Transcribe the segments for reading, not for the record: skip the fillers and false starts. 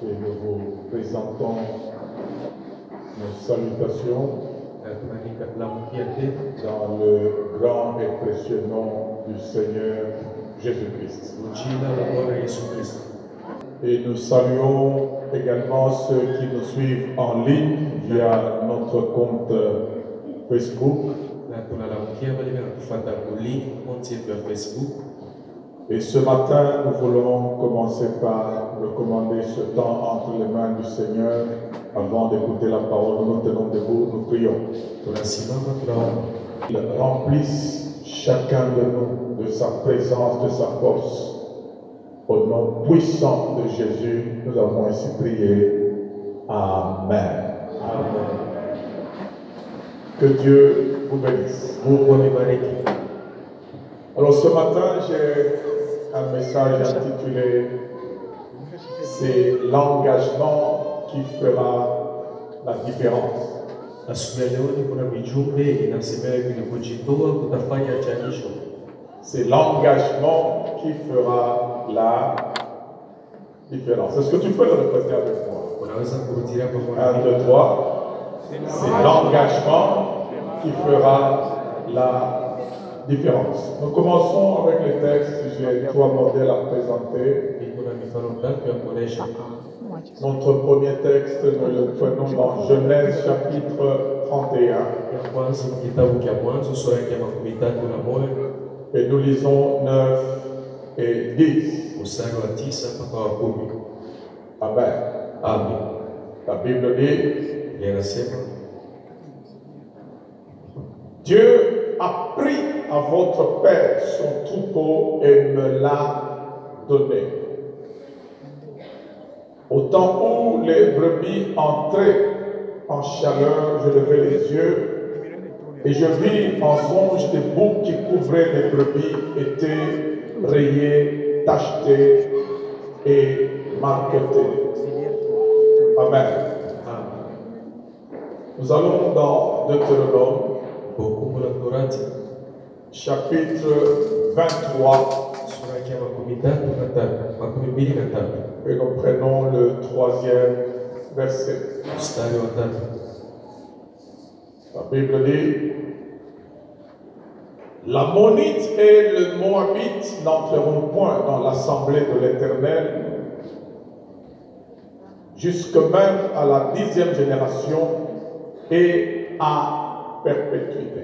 Et nous vous présentons nos salutations dans le grand et précieux nom du Seigneur Jésus-Christ. Et nous saluons également ceux qui nous suivent en ligne via notre compte Facebook. Et ce matin, nous voulons commencer par recommander ce temps entre les mains du Seigneur. Avant d'écouter la parole, nous tenons debout, nous prions. Il remplisse chacun de nous de sa présence, de sa force. Au nom puissant de Jésus, nous avons ainsi prié. Amen. Amen. Que Dieu vous bénisse. Alors ce matin, j'ai un message intitulé « C'est l'engagement qui fera la différence ». C'est l'engagement qui fera la différence. Est-ce que tu peux le répéter avec moi? 1, 2, 3. C'est l'engagement qui fera la différence. Nous commençons avec les textes. J'ai 3 modèles à présenter. Notre premier texte, nous le prenons dans Genèse chapitre 31. Et nous lisons 9 et 10. Amen. Amen. La Bible dit, Dieu a pris à votre père son troupeau et me l'a donné. Au temps où les brebis entraient en chaleur, je levai les yeux et je vis en songe des boucs qui couvraient les brebis étaient rayés, tachetés et marquetés. Amen. Nous allons dans Deutéronome, chapitre 23. Et nous prenons le 3e verset. La Bible dit, l'Ammonite et le Moabite n'entreront point dans l'assemblée de l'Éternel jusque même à la 10e génération et à perpétuité.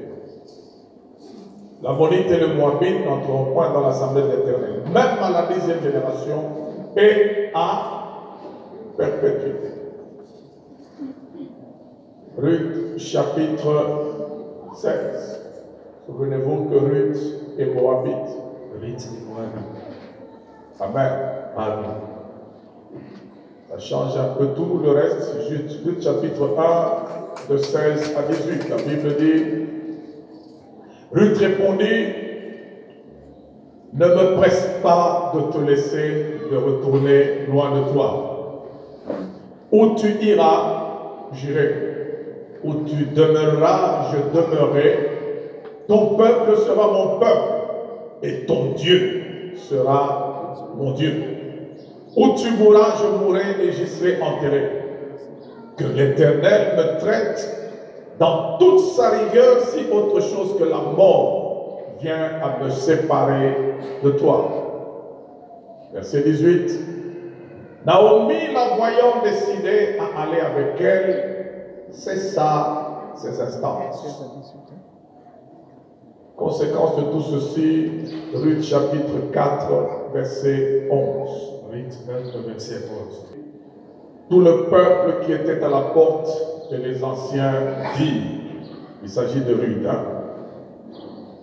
L'Ammonite et le Moabite n'entreront point dans l'assemblée de l'Éternel, même à la 10e génération et à perpétuité. Ruth, chapitre 16. Souvenez-vous que Ruth est Moabite. Amen. Amen. Ça change un peu tout le reste. Ruth, chapitre 1, de 16 à 18. La Bible dit, Ruth répondit, ne me presse pas de te laisser de retourner loin de toi. Où tu iras, j'irai. Où tu demeureras, je demeurerai. Ton peuple sera mon peuple et ton Dieu sera mon Dieu. Où tu mourras, je mourrai et j'y serai enterré. Que l'Éternel me traite dans toute sa rigueur si autre chose que la mort vient à me séparer de toi. Verset 18. Naomi, la voyant décidée à aller avec elle, cessa ses instances. Conséquence de tout ceci, Ruth chapitre 4, verset 11. Tout le peuple qui était à la porte et les anciens dirent, il s'agit de Ruth, hein?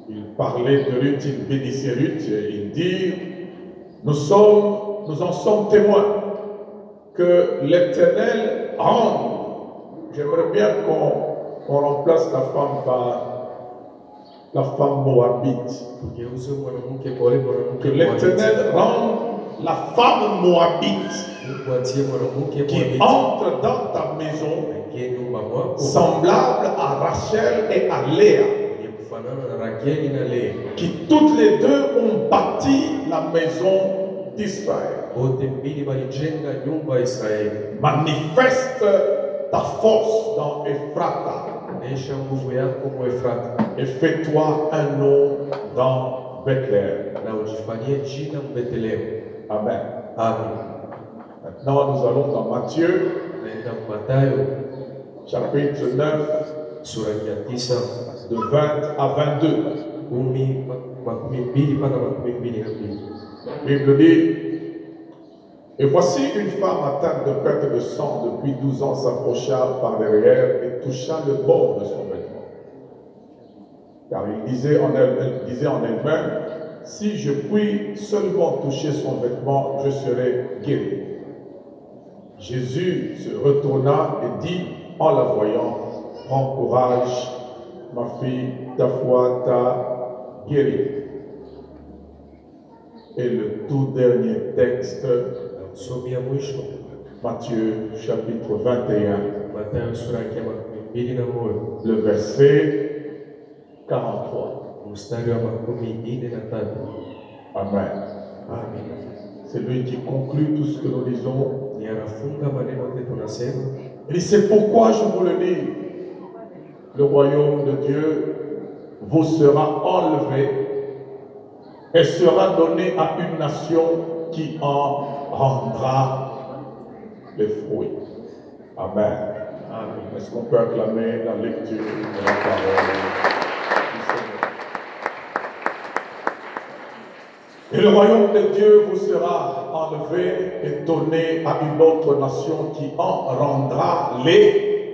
Il parlait de Ruth, il bénissait Ruth, et il dit, nous en sommes témoins que l'Éternel rende. J'aimerais bien qu'on remplace la femme par la femme moabite. Que l'Éternel rende la femme moabite qui entre dans ta maison semblable à Rachel et à Léa, qui toutes les deux ont bâti la maison d'Israël. wote mbili walijenga nyumba ya Israeli. Manifeste ta force dans Ephrata Onyesha nguvu yako kwa Efrata et fais-toi un nom dans Bethléem. na ujifanyie jina Bethlehem. Amen. Amen. Maintenant, nous allons dans Matthieu, Naenda Mathayo chapitre 9, sura ya 9 de 20 à 22. 10 mpaka 22. La Bible dit, et voici une femme atteinte de perte de sang depuis 12 ans s'approcha par derrière et toucha le bord de son vêtement. Car elle disait en elle-même, si je puis seulement toucher son vêtement, je serai guéri. Jésus se retourna et dit en la voyant, prends courage, ma fille, ta foi t'a guéri. Et le tout dernier texte, Somi ya mwisho Matthieu chapitre 21, Mathayo sura ya 21 le verset 43. mstari wa 43. Amen. Amen. C'est lui qui conclut tout ce que nous disons. Ni anafunga maneno yote tunasema. Et c'est pourquoi je vous le dis, le royaume de Dieu vous sera enlevé et sera donné à une nation qui en rendra les fruits. Amen. Amen. Est-ce qu'on peut acclamer la lecture de la parole du Seigneur? Et le royaume de Dieu vous sera enlevé et donné à une autre nation qui en rendra les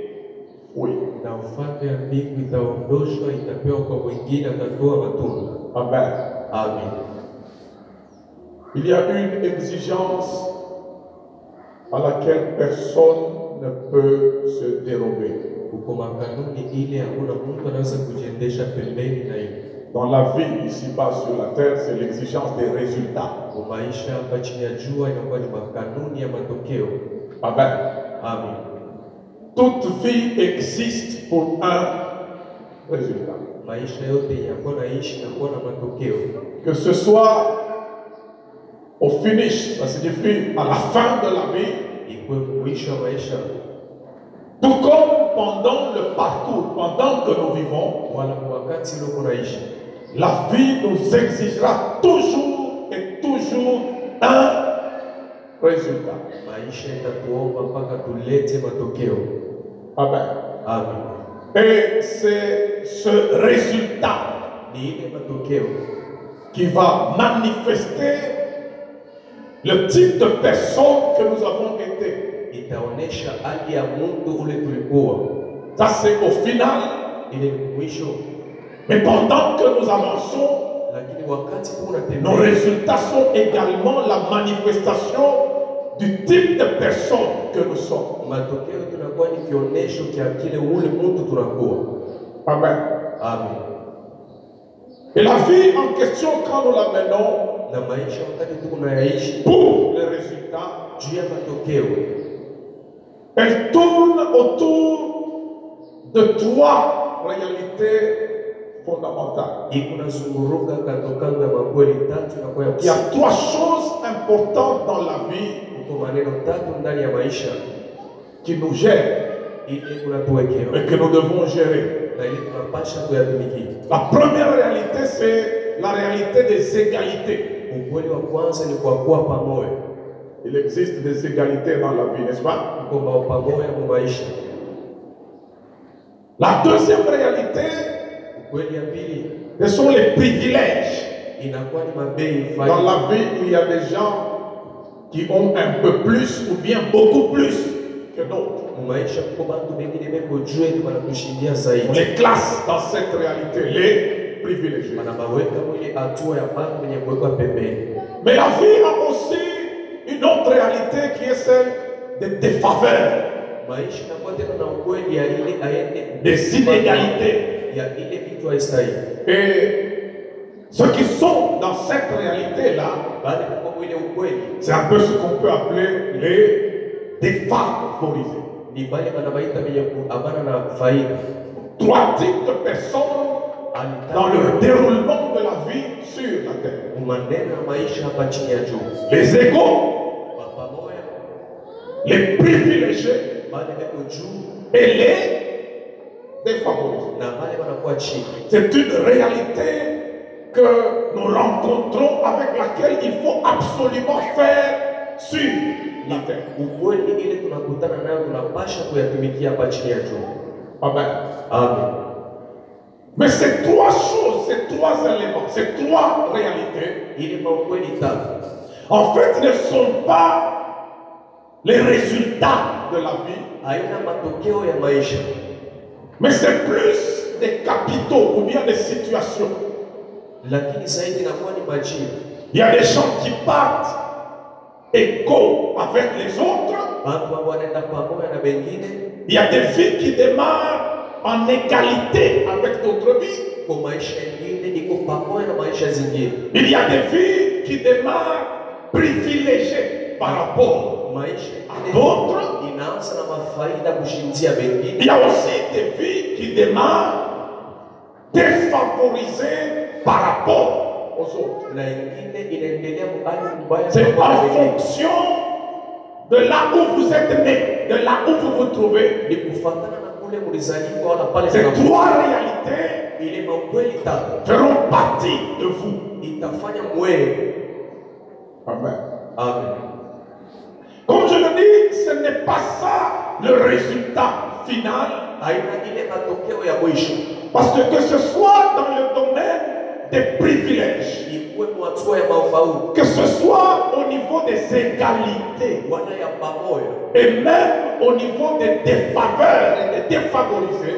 fruits. Na ufalme ya mbingu itaondoshwa, itapewa kwa mwingine atatoa matunda. Amen. Amen. Il y a une exigence à laquelle personne ne peut se dérober. Uko makanuni ile hakuna mtu anaweza kujiendesha pembeni na hiyo. Dans la vie ici-bas sur la terre, c'est l'exigence des résultats. Kwa maisha hapa chini ya jua inakuwa ni makanuni ya matokeo. Amen. Amen. Toute vie existe pour un résultat. Maisha yote yanakuwa naishi na kuwa na matokeo. Que ce soit au finish, ça signifie à la fin de la vie, Ikuwe mwisho wa maisha tout comme pendant le parcours, pendant que nous vivons, wala wakati uko naishi. la vie nous exigera toujours et toujours un résultat. Maisha itatuomba mpaka tulete matokeo. Amen. Amen. Et c'est ce résultat Ni ile matokeo qui va manifester le type de personne que nous avons été. itaonesha hali ya Mungu ule tulikuwa. Ça c'est au final. Ile ni mwisho. Mais pendant que nous avançons, Lakini wakati nos unatembea, résultats sont également la manifestation du type de personne que nous sommes. matokeo tunakuwa ni kionesho kia kile ule mtu tunakuwa. Amen. Amen. Et la vie en question, quand nous l'amenons Na maisha wakati tunayaishi pour les résultats, juu ya matokeo, elle tourne autour de trois réalités fondamentales. iko nazunguruka kandokando ya makweli tatu na kwa Il y a trois choses importantes dans la vie uko maneno tatu ndani ya maisha qui nous gèrent ili kunatuwekea et que nous devons gérer. na ili tunapasha kuyatumikia. La première réalité, c'est la réalité des égalités. Ukweli wa kwanza ni kwa kuwa pamoja. Il existe des égalités dans la vie, n'est-ce pas? Uko pamoja mu maisha. La deuxième réalité, Ukweli ya pili ce sont les privilèges. inakuwa ni mabei Dans faida. la vie, il y a des gens qui ont un peu plus ou bien beaucoup plus que d'autres. Mu maisha kuko bantu bengine beko juu yetu wanatushindia On zaidi. les classe dans cette réalité, les privilégiés. Wanabaweka mwili hatua ya bantu wenye kuwekwa pembeni. Mais la vie a aussi une autre réalité qui est celle des défaveurs, Maisha inakuwa tena na ukweli ya ile aende des inégalités. ya ile vitu haistahili. Et ceux qui sont dans cette réalité-là, Baada ya kuwa ile ukweli c'est un peu ce qu'on peut appeler les défavorisés. ni bale banabaita benye kuabana na faida. Trois types de personnes dans le déroulement de la vie sur la terre. Les égaux, les privilégiés et les défavorisés. C'est une réalité que nous rencontrons, avec laquelle il faut absolument faire sur la terre. Amen. Amen. Mais ces trois choses, ces trois éléments, ces trois réalités, en fait, ne sont pas les résultats de la vie, mais c'est plus des capitaux ou bien des situations. Il y a des gens qui partent égaux avec les autres. Il y a des vies qui démarrent en égalité avec d'autres vies. Il y a des vies qui démarrent privilégiées par rapport à d'autres. Il y a aussi des vies qui démarrent défavorisées par rapport aux autres. C'est en fonction de là où vous êtes né, de là où vous vous trouvez. Ces trois réalités feront partie de vous. Amen. Amen. Comme je le dis, ce n'est pas ça le résultat final. Parce que ce soit dans le domaine des privilèges, que ce soit au niveau des égalités, et même au niveau des défaveurs et des défavorisés,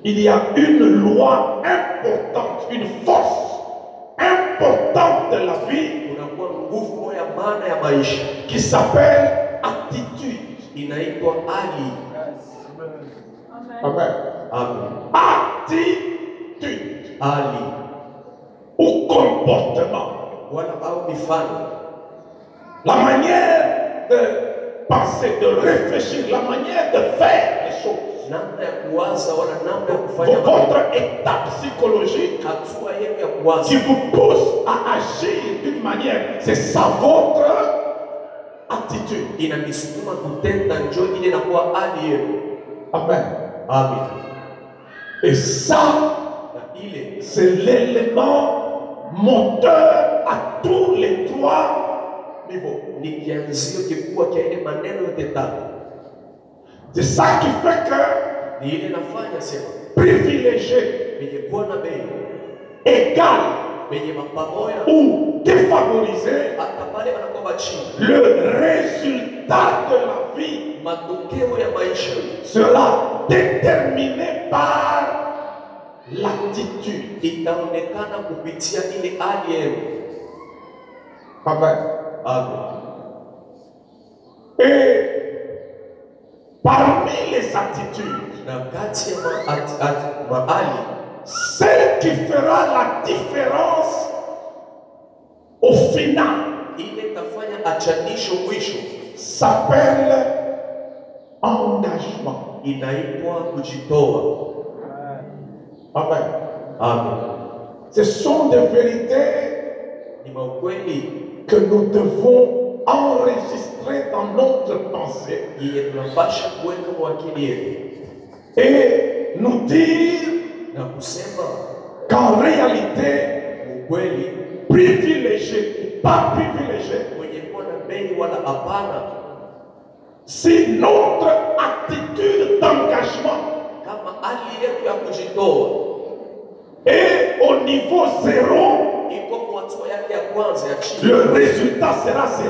il y a une loi importante, une force importante de la vie qui s'appelle attitude. Amen. Attitude. Ou comportement. La manière de penser, de réfléchir, la manière de faire les choses. Votre état psychologique qui vous pousse à agir d'une manière, c'est ça votre attitude. Amen. Amen. Et ça, c'est l'élément moteur à tous les trois niveaux. C'est ça qui fait que privilégié, égal ou défavorisé, le résultat de la vie sera déterminé par l'attitude. Amen. Amen. Et parmi les attitudes, celle qui fera la différence au final s'appelle engagement. Amen. Amen. Ce sont des vérités que nous devons enregistrer dans notre pensée et nous dire qu'en réalité, privilégié ou pas privilégié, si notre attitude d'engagement est au niveau 0, le résultat sera 0.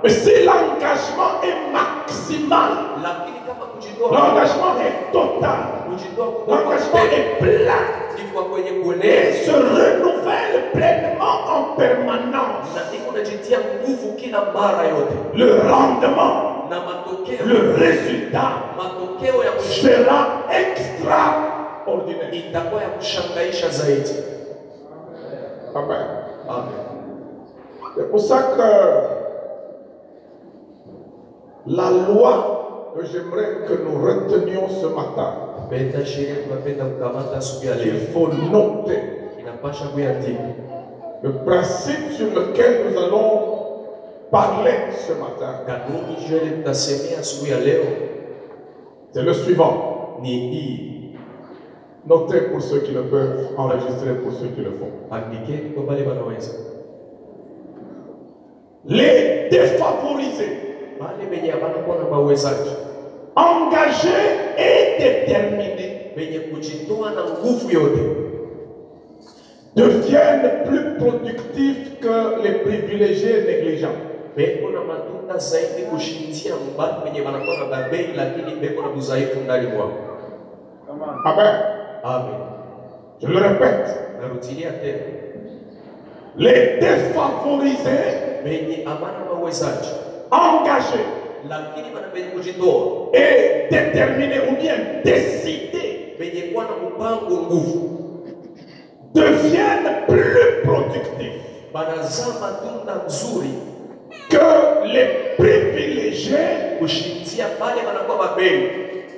Mais si l'engagement est maximal, l'engagement est total, l'engagement est plein et se renouvelle pleinement en permanence, le rendement, le résultat sera extraordinaire. Amen. C'est pour ça que la loi que j'aimerais que nous retenions ce matin, Il faut noter le principe sur lequel nous allons parler ce matin. C'est le suivant. Notez pour ceux qui le peuvent, enregistrer pour ceux qui le font. Les défavorisés, engagés et déterminés, deviennent plus productifs que les privilégiés négligents. Amen. Je le répète. Les défavorisés, engagés et déterminés ou bien décidés deviennent plus productifs que les privilégiés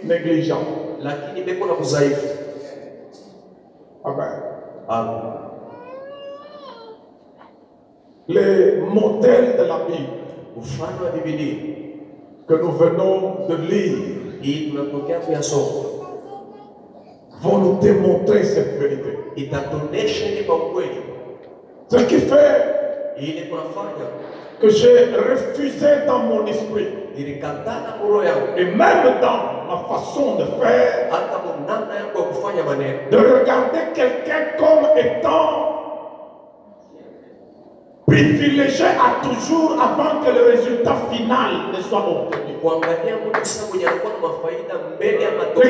négligents. Amen. Les modèles de la Bible que nous venons de lire vont nous démontrer cette vérité. Ce qui fait que j'ai refusé dans mon esprit et même dans ma façon de faire de regarder quelqu'un comme étant privilégié à toujours avant que le résultat final ne soit obtenu. Il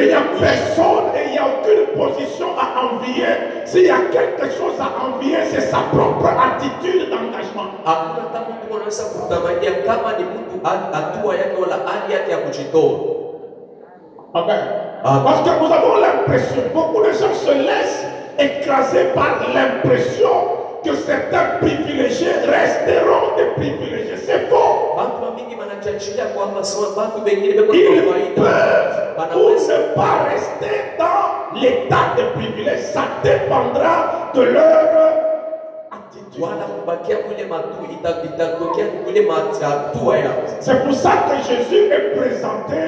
n'y a personne et il n'y a aucune position à envier. S'il y a quelque chose à envier, c'est sa propre attitude d'engagement. Amen. Parce que nous avons l'impression, beaucoup de gens se laissent écraser par l'impression que certains privilégiés resteront des privilégiés. C'est faux. Ils peuvent ou ne pas rester dans l'état de privilège. Ça dépendra de leur attitude. C'est pour ça que Jésus est présenté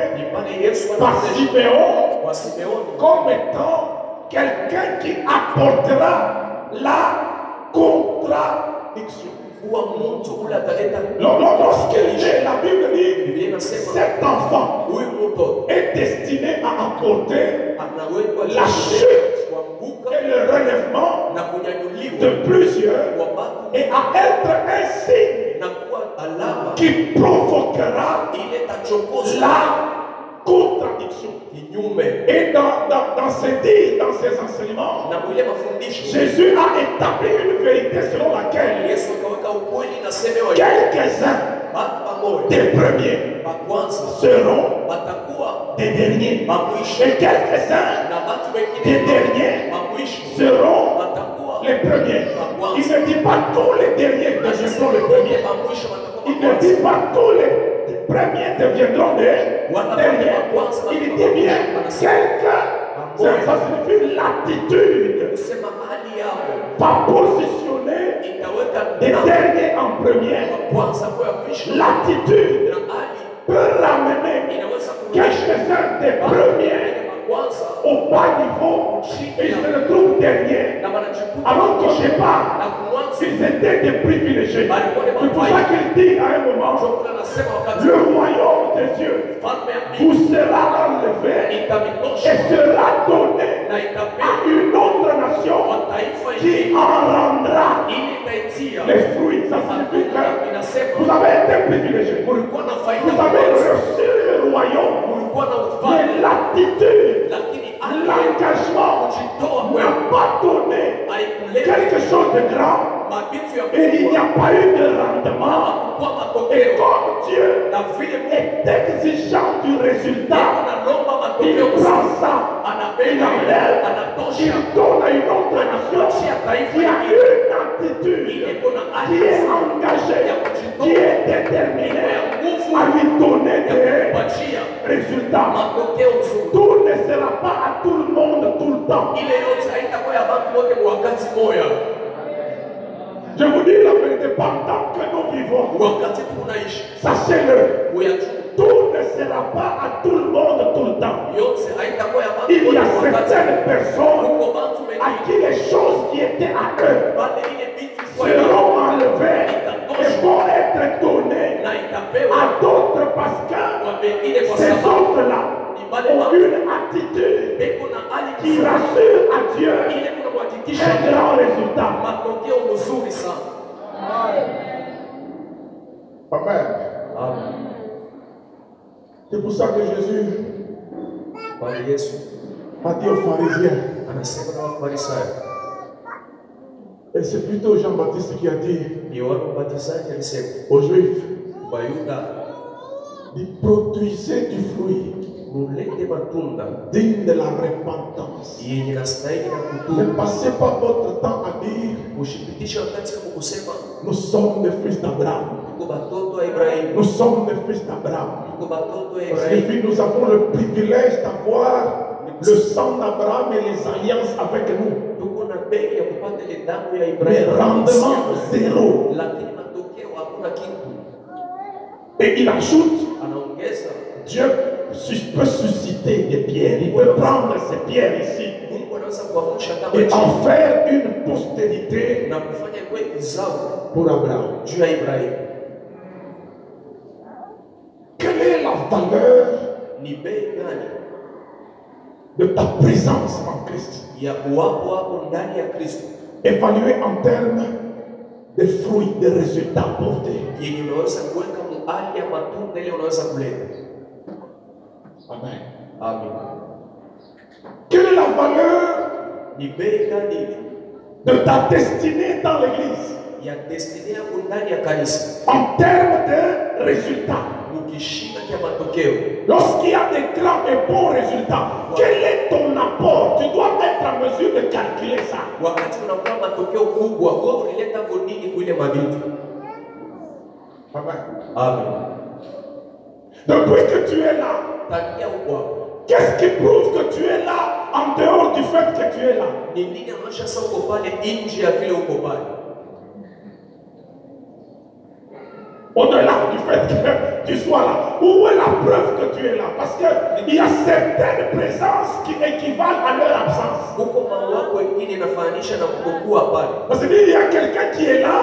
par Siméon comme étant quelqu'un qui apportera la contradiction. Lorsqu'il est, la Bible dit, cet enfant est destiné à apporter la chute et le relèvement de plusieurs et à être un signe qui provoquera la contradiction. Et dans ses enseignements, Jésus a établi une vérité selon laquelle quelques-uns des premiers seront des derniers. Et quelques-uns des derniers seront les premiers. Il ne dit pas tous les derniers deviendront les premiers. Il ne dit pas tous les premiers deviendront des derniers. Il dit bien quelqu'un. Ça signifie l'attitude. Pas positionner des derniers en premier. L'attitude peut ramener quelques-uns des premiers au bas niveau et ils se retrouvent derniers. Alors que je ne sais pas, ils étaient des privilégiés. C'est pour ça qu'il dit à un moment, le royaume des dieux vous sera enlevé et sera donné à une autre nation qui en rendra les fruits. Ça signifie que vous avez été privilégiés. Vous avez reçu le royaume. Mais l'attitude, l'engagement n'a pas donné quelque chose de grand. Et il n'y a pas eu de rendement. Et comme Dieu est exigeant du résultat, il prend ça, il enlève, il donne à une autre nation qui a une attitude, qui est engagée, qui est déterminé à lui donner des résultats. Tout ne sera pas à tout le monde tout le temps. Je vous dis la vérité, pendant que nous vivons, sachez-le, tout ne sera pas à tout le monde tout le temps. Il y a certaines personnes à qui les choses qui étaient à eux seront enlevées et vont être données à d'autres parce que ces autres-là ont une attitude qui rassure à Dieu un grand résultat. Amen. C'est pour ça que Jésus a dit aux pharisiens, et c'est plutôt Jean-Baptiste qui a dit aux Juifs, produisez du fruit digne de la repentance. Ne passez pas votre temps à dire nous sommes des fils d'Abraham. Nous sommes des fils d'Abraham. Et puis nous avons le privilège d'avoir le sang d'Abraham et les alliances avec nous. Mais rendement zéro. Et il ajoute, Dieu peut susciter des pierres. Il peut prendre ces pierres ici et en faire une postérité pour Abraham. Quelle est la valeur de ta présence en Christ? Évaluée en termes de fruits, de résultats portés. Amen. Amen. Quelle est la valeur de ta destinée dans l'église? En termes de résultats. Lorsqu'il y a des grands et bons résultats, quel est ton apport? Tu dois être en mesure de calculer ça. Amen. Amen. Depuis que tu es là, qu'est-ce qui prouve que tu es là en dehors du fait que tu es là? Au-delà du fait que tu sois là, où est la preuve que tu es là? Parce qu'il y a certaines présences qui équivalent à leur absence. Parce qu'il y a quelqu'un qui est là,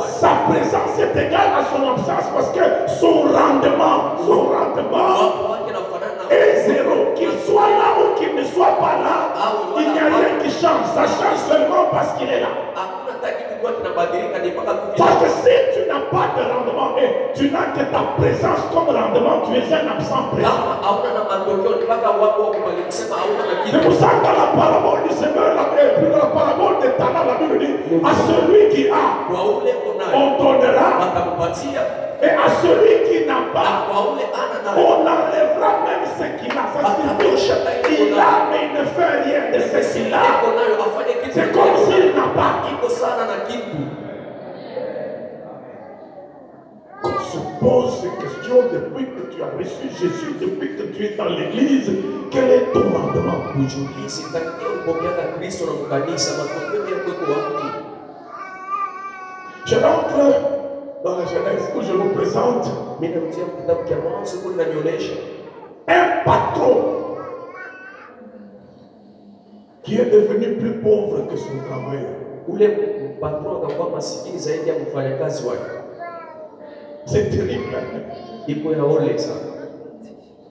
sa présence est égale à son absence parce que son rendement est zéro. Qu'il soit là ou qu'il ne soit pas là, il n'y a rien qui change. Ça change seulement parce qu'il est là. Parce que si tu n'as pas de rendement et tu n'as que ta présence comme rendement, tu es un absent présent. C'est pour ça que dans la parabole du Seigneur, dans la parabole des talents, la Bible dit à celui qui a, on donnera, et à celui qui n'a pas, on enlèvera même ce qu'il a. Ça signifie qu'il a, mais il ne fait rien de ce qu'il a. C'est comme s'il n'a pas. Qu'on se pose ces questions depuis que tu as reçu Jésus, depuis que tu es dans l'église, quel est ton rendement? Je rentre dans la Genèse où je vous présente un patron qui est devenu plus pauvre que son travailleur. C'est terrible.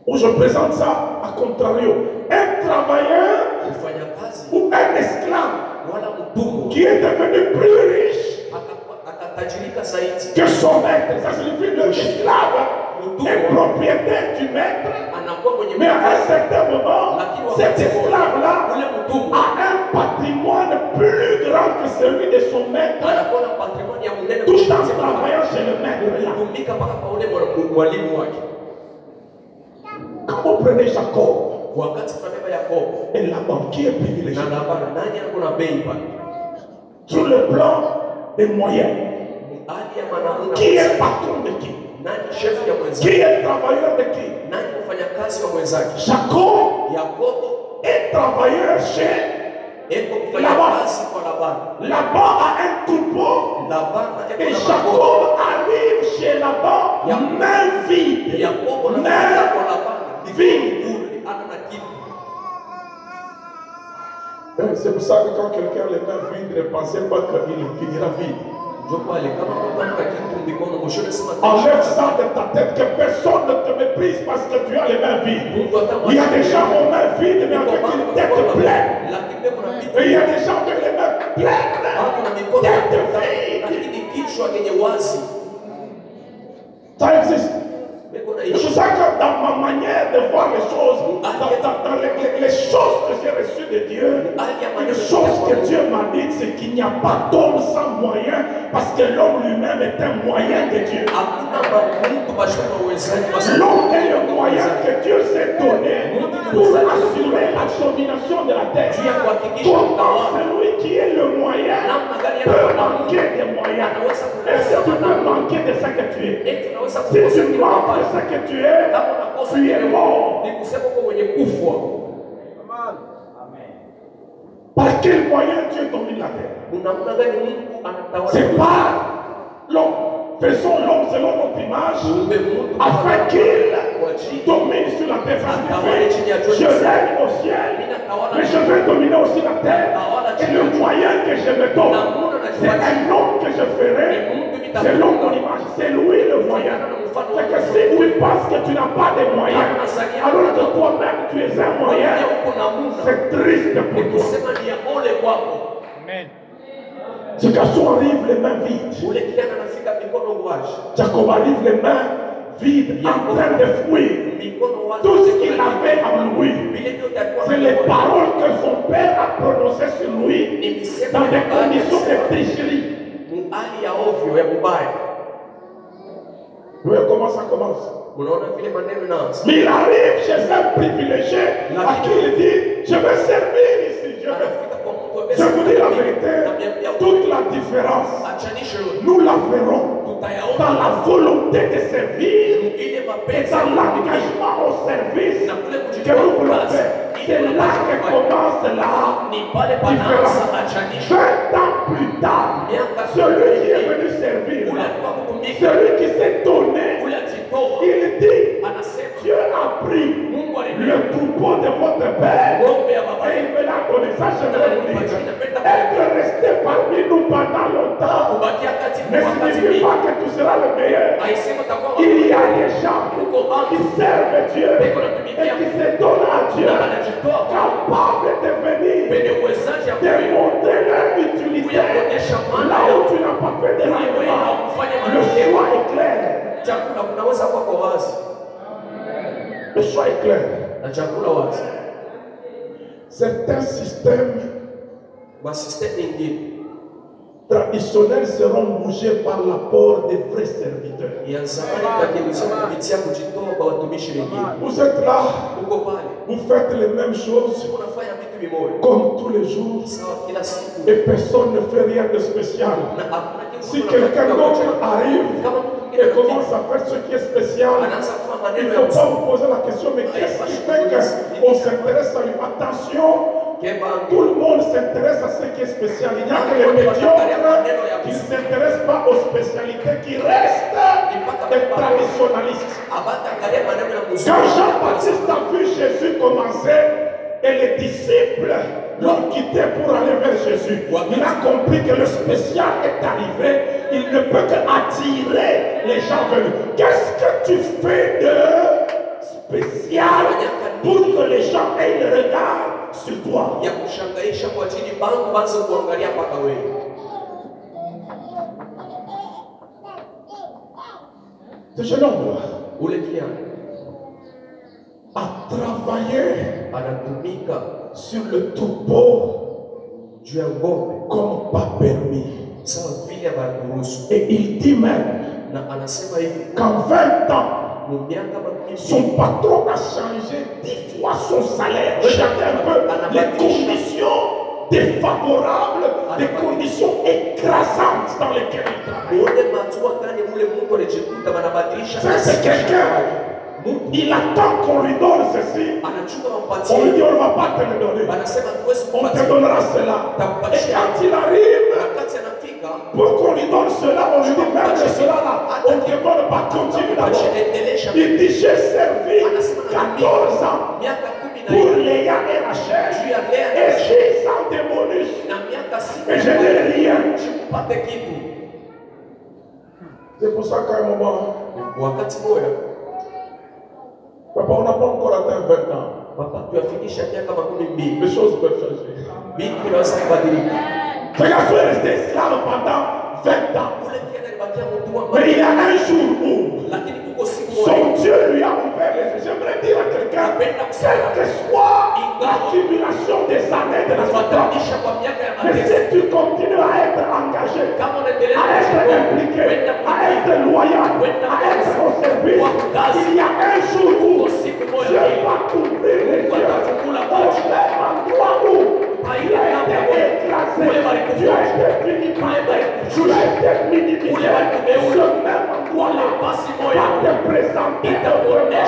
Où je présente ça à contrario. Un travailleur ou un esclave qui est devenu plus riche que son maître. Ça signifie que l'esclave est propriétaire du maître. Mais à un certain moment, cet esclave-là a un patrimoine plus grand que celui de son maître, tout en travaillant chez le maître. Quand vous prenez Jacob et Laban, qui est privilégié sur le plan des moyens, Qui est patron de qui? Qui est travailleur de qui? Jacob est travailleur chez Laban. Laban a un troupeau et Jacob arrive chez Laban, main vide. Main vide. C'est pour ça que quand quelqu'un a les mains vides, ne pensez pas qu'il finira vide. Enlève ça de ta tête, que personne ne te méprise parce que tu as les mains vides. Il y a des gens aux mains vides mais avec une tête pleine. Et il y a des gens avec les mains pleines, tête vide. Ça existe. C'est pour ça que dans ma manière de voir les choses, dans les choses que j'ai reçues de Dieu, une chose que Dieu m'a dit, c'est qu'il n'y a pas d'homme sans moyen, parce que l'homme lui-même est un moyen de Dieu. L'homme est le moyen que Dieu s'est donné pour assurer la domination de la terre. Comment celui qui est le moyen peut manquer des moyens? Est-ce que tu peux manquer de ce que tu es? Si tu manques de ce que tu es mort. Par quel moyen Dieu domine la terre? C'est pas l'homme. Faisons l'homme selon notre image, afin qu'il domine sur la terre. Je règne au ciel, mais je vais dominer aussi la terre. Et le moyen que je me donne, c'est un homme que je ferai selon mon image. C'est lui le moyen. C'est que si tu penses que tu n'as pas de moyens, alors que toi-même tu es un moyen, c'est triste pour toi. Amen. Ce garçon arrive les mains vides. Jacob arrive les mains vides, en train de fuir. Tout ce qu'il avait en lui, c'est les paroles que son père a prononcées sur lui dans des conditions de tricherie. Oui, comment ça commence? Mais il arrive chez un privilégié à qui il dit, je vais servir ici. Je vous dis la vérité, toute la différence, nous la verrons dans la volonté de servir et dans l'engagement au service que nous voulons faire. C'est là que commence la différence. 20 ans plus tard, celui qui est venu servir, celui qui s'est donné, il dit, Dieu a pris le troupeau de votre père et il me l'a donné. Ça, je vais vous dire. Être resté parmi nous pendant longtemps ne signifie pas que tu seras le meilleur. Il y a des gens qui servent Dieu et qui se donnent à Dieu, capables de venir démontrer leur utilité là où tu n'as pas fait de rendement. Le choix est clair. Le choix est clair. Certains systèmes traditionnels seront bougés par l'apport des vrais serviteurs. Vous êtes là, vous faites les mêmes choses comme tous les jours et personne ne fait rien de spécial. Si quelqu'un d'autre arrive et commence à faire ce qui est spécial, il ne faut pas vous poser la question, mais qu'est-ce qui fait qu'on s'intéresse à lui? Attention, tout le monde s'intéresse à ce qui est spécial. Il n'y a que les médiocres qui ne s'intéressent pas aux spécialités, qui restent des traditionnalistes. Quand Jean-Baptiste a vu Jésus commencer et les disciples l'ont quitté pour aller vers Jésus, il a compris que le spécial est arrivé. Il ne peut qu'attirer les gens venus. Qu'est-ce que tu fais de spécial pour que les gens aient le regard sur toi? Ce jeune homme a travaillé sur le troupeau comme pas permis. Et il dit même qu'en 20 ans, son patron a changé 10 fois son salaire. Regardez un peu les conditions défavorables, des conditions écrasantes dans lesquelles il travaille. C'est quelqu'un. Il attend qu'on lui donne ceci. On lui dit on ne va pas te le donner. On te donnera cela. Et quand il arrive, pour qu'on lui donne cela, on lui dit même cela là, on ne te donne pas, continue d'abord. Il dit j'ai servi 14 ans pour Léa et Rachel et 6 ans de bonus. Et je n'ai rien. C'est pour ça qu'à un moment, papa, on n'a pas encore atteint 20 ans. Papa, tu as fini chacun comme un Les choses peuvent changer. Ce garçon est resté esclave pendant 20 ans. Mais il y a un jour où son Dieu lui a ouvert les yeux. J'aimerais dire à quelqu'un, quelle que soit l'accumulation des années de la souffrance, mais si tu continues à être engagé, à être impliqué, à être loyal, à être au service, il y a un jour où Dieu va t'ouvrir les yeux. Au même endroit où il a été écrasé, tu as été minimisé, tu as été minimisé, ce même endroit-là va te présenter devant moi.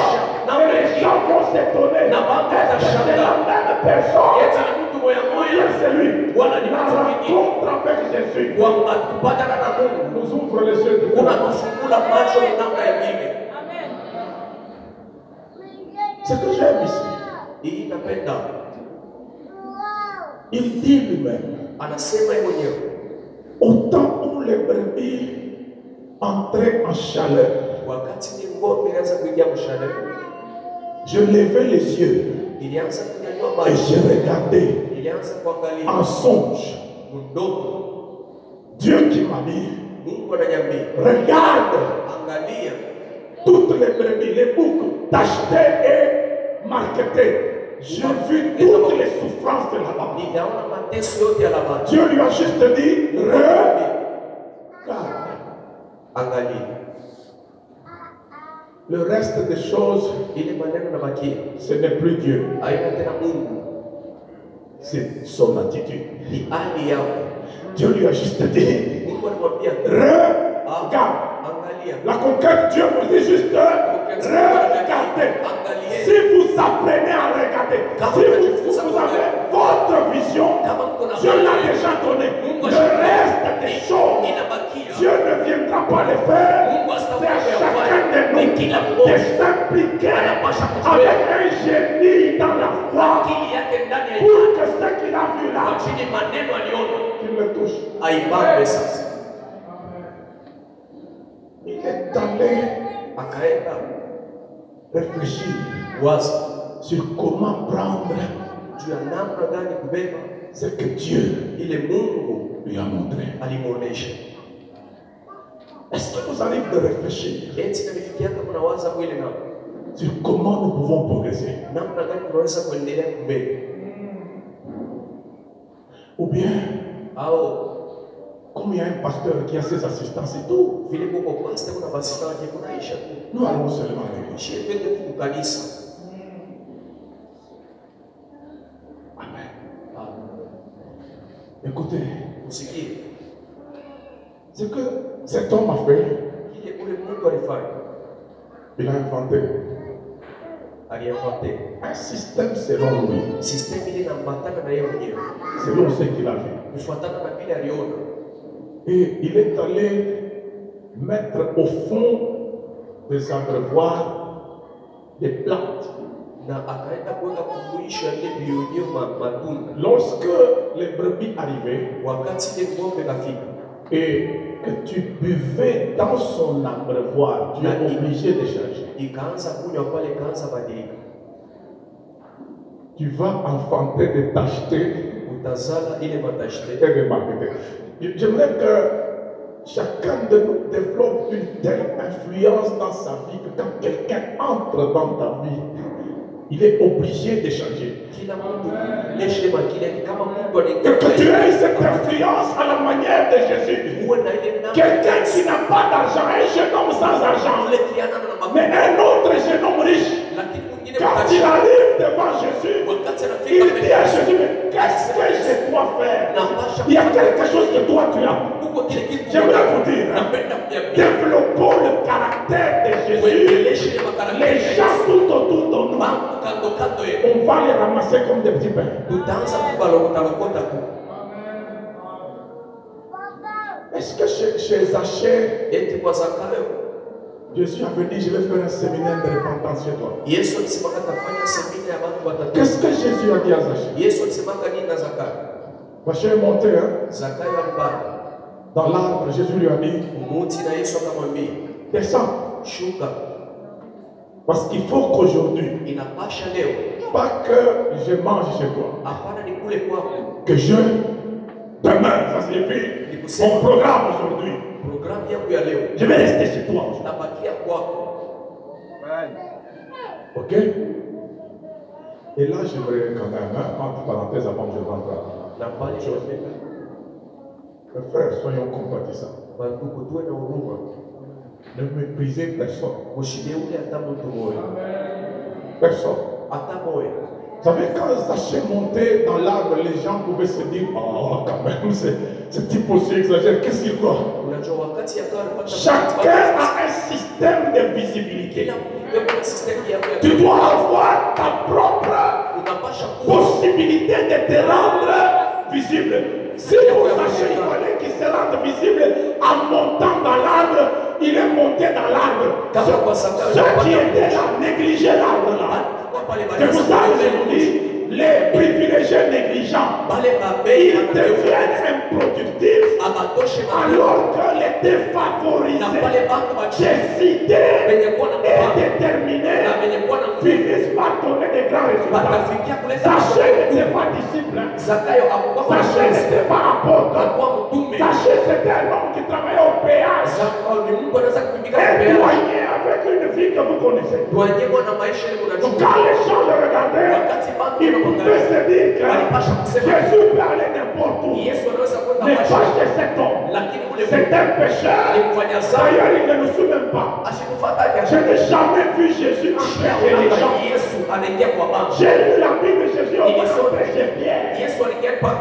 Et les gens vont s'étonner. Est-ce que c'est la même personne? Oui, c'est lui. La rencontre avec Jésus nous ouvre les yeux de ce que j'aime ici, il dit lui-même, autant où les brebis entraient en chaleur, je levais les yeux et je regardais en songe. Dieu qui m'a dit, regarde toutes les brebis, les boucs tachetées et marquetées. J'ai vu toutes les souffrances de là-bas. Dieu lui a juste dit, regarde. Le reste des choses, ce n'est plus Dieu. C'est son attitude. Dieu lui a juste dit, regarde. La conquête, Dieu vous dit juste regardez. Si vous apprenez à regarder, si vous avez votre vision, Dieu l'a déjà donné. Le reste des choses, Dieu ne viendra pas les faire. C'est à chacun de nous de s'impliquer avec un génie dans la foi pour que ce qu'il a vu là, qu'il le touche. Il est allé réfléchir sur comment prendre ce que Dieu lui a montré. Est-ce que vous arrivez de réfléchir sur comment nous pouvons progresser? Ou bien, comme il y a un pasteur qui a ses assistants, c'est tout. Nous allons seulement réfléchir. Amen. Écoutez, ce que cet homme a fait, il a inventé un système selon lui, selon ce qu'il a vu. Et il est allé mettre au fond des abreuvoirs des plantes. Lorsque les brebis arrivaient et que tu buvais dans son abreuvoir, tu es obligé de changer. Tu vas enfanter de t'acheter et de marketer. J'aimerais que chacun de nous développe une telle influence dans sa vie que quand quelqu'un entre dans ta vie, il est obligé de changer. Que tu aies cette influence à la manière de Jésus. Quelqu'un qui n'a pas d'argent, un jeune homme sans argent, mais un autre jeune homme riche. Quand il arrive devant Jésus, il dit à Jésus, mais qu'est-ce que je dois faire? Il y a quelque chose que toi tu as. J'aimerais vous dire, développons On va les ramasser comme des petits pains. Est-ce que chez Zachée, Jésus avait dit, je vais faire un séminaire de repentance chez toi? Qu'est-ce que Jésus a dit à Zachée? Zachée est monté, hein? Dans l'arbre, Jésus lui a dit, descends. Parce qu'il faut qu'aujourd'hui, pas que je mange chez toi, que je demain, ça signifie mon programme aujourd'hui. Je vais rester chez toi. Ok? Et là, j'aimerais quand même, entre parenthèses, avant que je rentre à la chose. Mes frères, soyons compatissants. Ne méprisez personne. Personne. Vous savez, quand Zachée montait dans l'arbre, les gens pouvaient se dire, oh, quand même, ce type aussi exagère, qu'est-ce qu'il croit? Chacun a un système de visibilité. Tu dois avoir ta propre possibilité de te rendre visible. Si vous Zachée, il fallait qu'il se rende visible en montant dans l'arbre, il est monté dans l'arbre. Ceux qui étaient là négligeaient l'arbre là. C'est pour ça que je vous dis, les privilégiés négligents, ils deviennent improductifs alors que les défavorisés, décidés et déterminés finissent par donner des grands résultats. Zachée n'était pas disciple, Zachée n'était pas apôtre, Zachée c'était un homme qui travaillait au péage, éloigné avec une vie que vous connaissez. Donc quand les gens le regardaient, ils pouvaient se dire que Jésus peut aller n'importe où, mais pas chez cet homme. C'est un pécheur. D'ailleurs, il ne nous suit même pas. Je n'ai jamais vu Jésus entrer chez les gens. J'ai lu la Bible de Jésus entrer chez Pierre. Je n'ai pas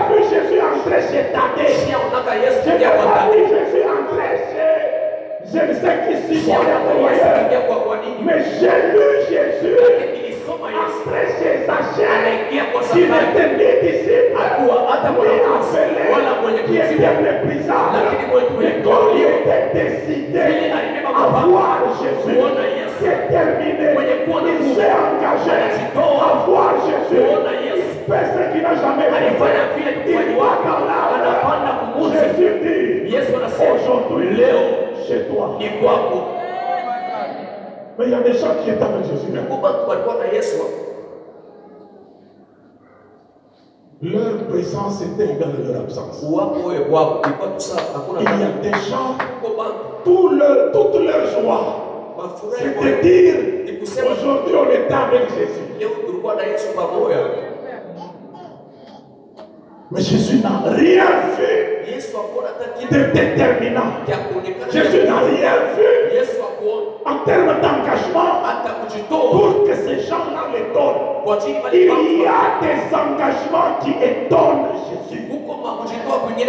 vu Jésus entrer chez Thaddée. Je n'ai pas vu Jésus entrer chez... Je ne sais qui s'y mais j'ai lu Jésus entrer chez Zachée, qui n'était ni disciple, ni appelé, qui était méprisable, mais quand il était décidé à voir Jésus, déterminé, il s'est engagé à voir Jésus. Personne qui n'a jamais fait, il voit dans l'arbre. Jésus dit, aujourd'hui, chez toi. Mais il y a des gens qui étaient avec Jésus. Leur présence était égale à leur absence. Il y a des gens, toute leur joie, c'est de dire, aujourd'hui on est avec Jésus. Mais Jésus n'a rien fait de déterminant. Jésus n'a rien fait en termes d'engagement pour que ces gens-là l'étonnent. Il y a des engagements qui étonnent Jésus. Depuis que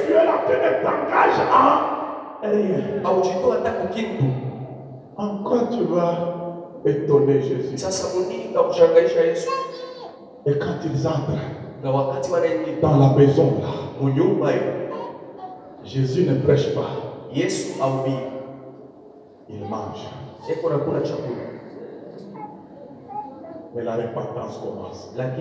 tu es là, tu ne t'engages en rien. En quoi tu vas étonner Jésus? Et quand ils entrent dans la maison là, Jésus ne prêche pas. Il mange. Mais la repentance commence. Maître,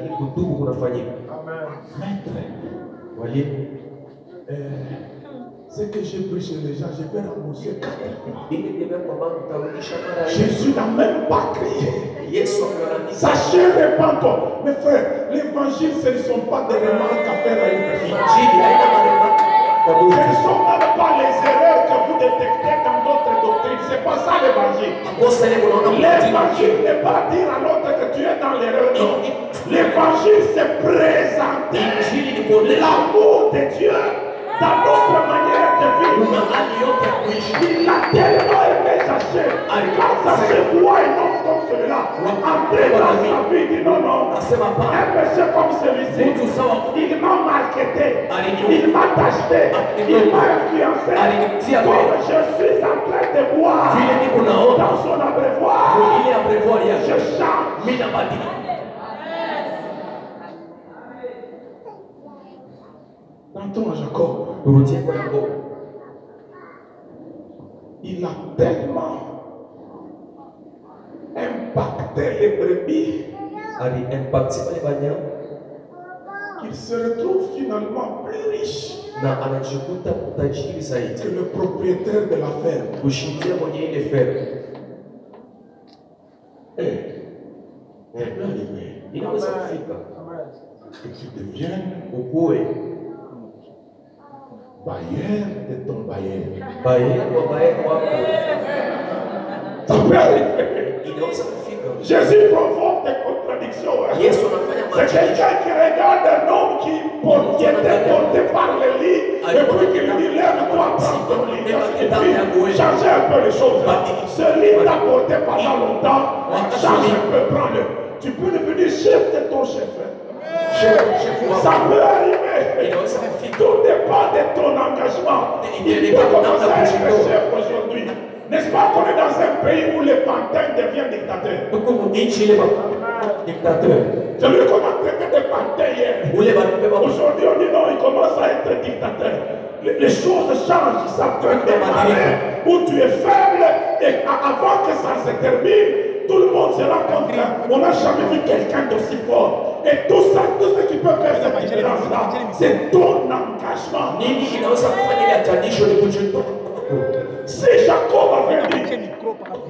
ce que j'ai pris chez les gens, je vais rembourser 4 fois. Jésus n'a même pas crié. Sachez, répandre. Mes frères, l'évangile, ce ne sont pas des remarques à faire à une personne. Ce ne sont même pas les erreurs que vous détectez dans d'autres doctrines. Ce n'est pas ça l'évangile. L'évangile n'est pas dire à l'autre que tu es dans l'erreur. Non. L'évangile, c'est présenter l'amour de Dieu dans notre manière de vivre. Il a tellement aimé Zachée. Quand Zachée voit un homme comme celui-là, entrer dans sa vie, dit non, non. Un monsieur comme celui-ci, il m'a marketé, il m'a acheté, il m'a influencé. Comme je suis en train de boire dans son abreuvoir, je change. Tantôt à Jacob, il a tellement impacté les brebis qu'il se retrouve finalement plus riche que le propriétaire de la ferme. Que tu deviennes bailleur de ton bailleur. Ça peut arriver. Jésus provoque des contradictions. C'est quelqu'un qui regarde un homme qui était porté par le lit et puis qui lui dit lève-toi, prends ton lit. Et puis changer un peu les choses. Ce lit t'a porté pendant longtemps, change un peu, prends-le. Tu peux devenir chef de ton chef. Ça peut arriver. Tout dépend de ton engagement. Il peut commencer à être chef aujourd'hui. N'est-ce pas qu'on est dans un pays où les pantins deviennent dictateurs? Celui qu'on a traité de pantin hier. Aujourd'hui, on dit non, il commence à être dictateur. Les choses changent. Ça peut démarrer où tu es faible et avant que ça se termine, tout le monde se rend compte qu'on n'a jamais vu quelqu'un d'aussi fort. Et tout ça, tout ce qui peut faire cette différence-là, c'est ton engagement. Si Jacob avait dit,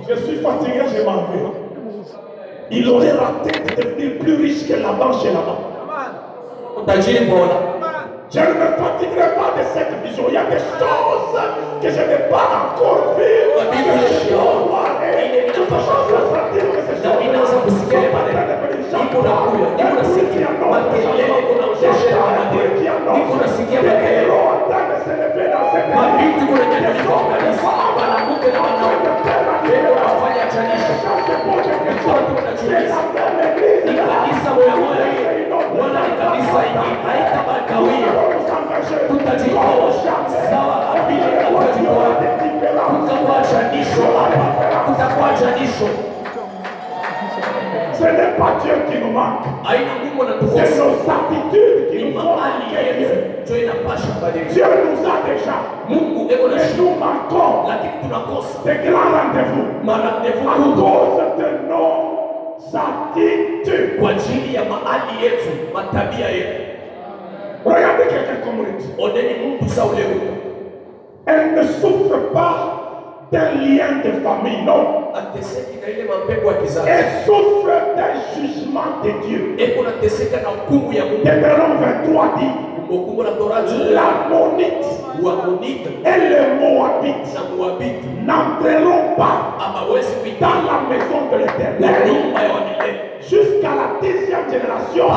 je suis fatigué, je m'en vais, il aurait raté de devenir plus riche que Laban chez Laban. Je ne me fatiguerai pas de cette vision. Il y a des choses que je n'ai pas encore vues. Ce n'est pas Dieu qui nous manque. C'est nos attitudes qui nous manquent. Dieu nous a déjà. Et nous manquons de grands rendez-vous à cause de nos attitudes. Regardez quelqu'un comme Ruth. Elle ne souffre pas d'un lien de famille, non. Elle souffre d'un jugement de Dieu. Deutéronome 23 dit l'Ammonite et le Moabite n'entreront pas dans la maison de l'Éternel jusqu'à la 10e génération et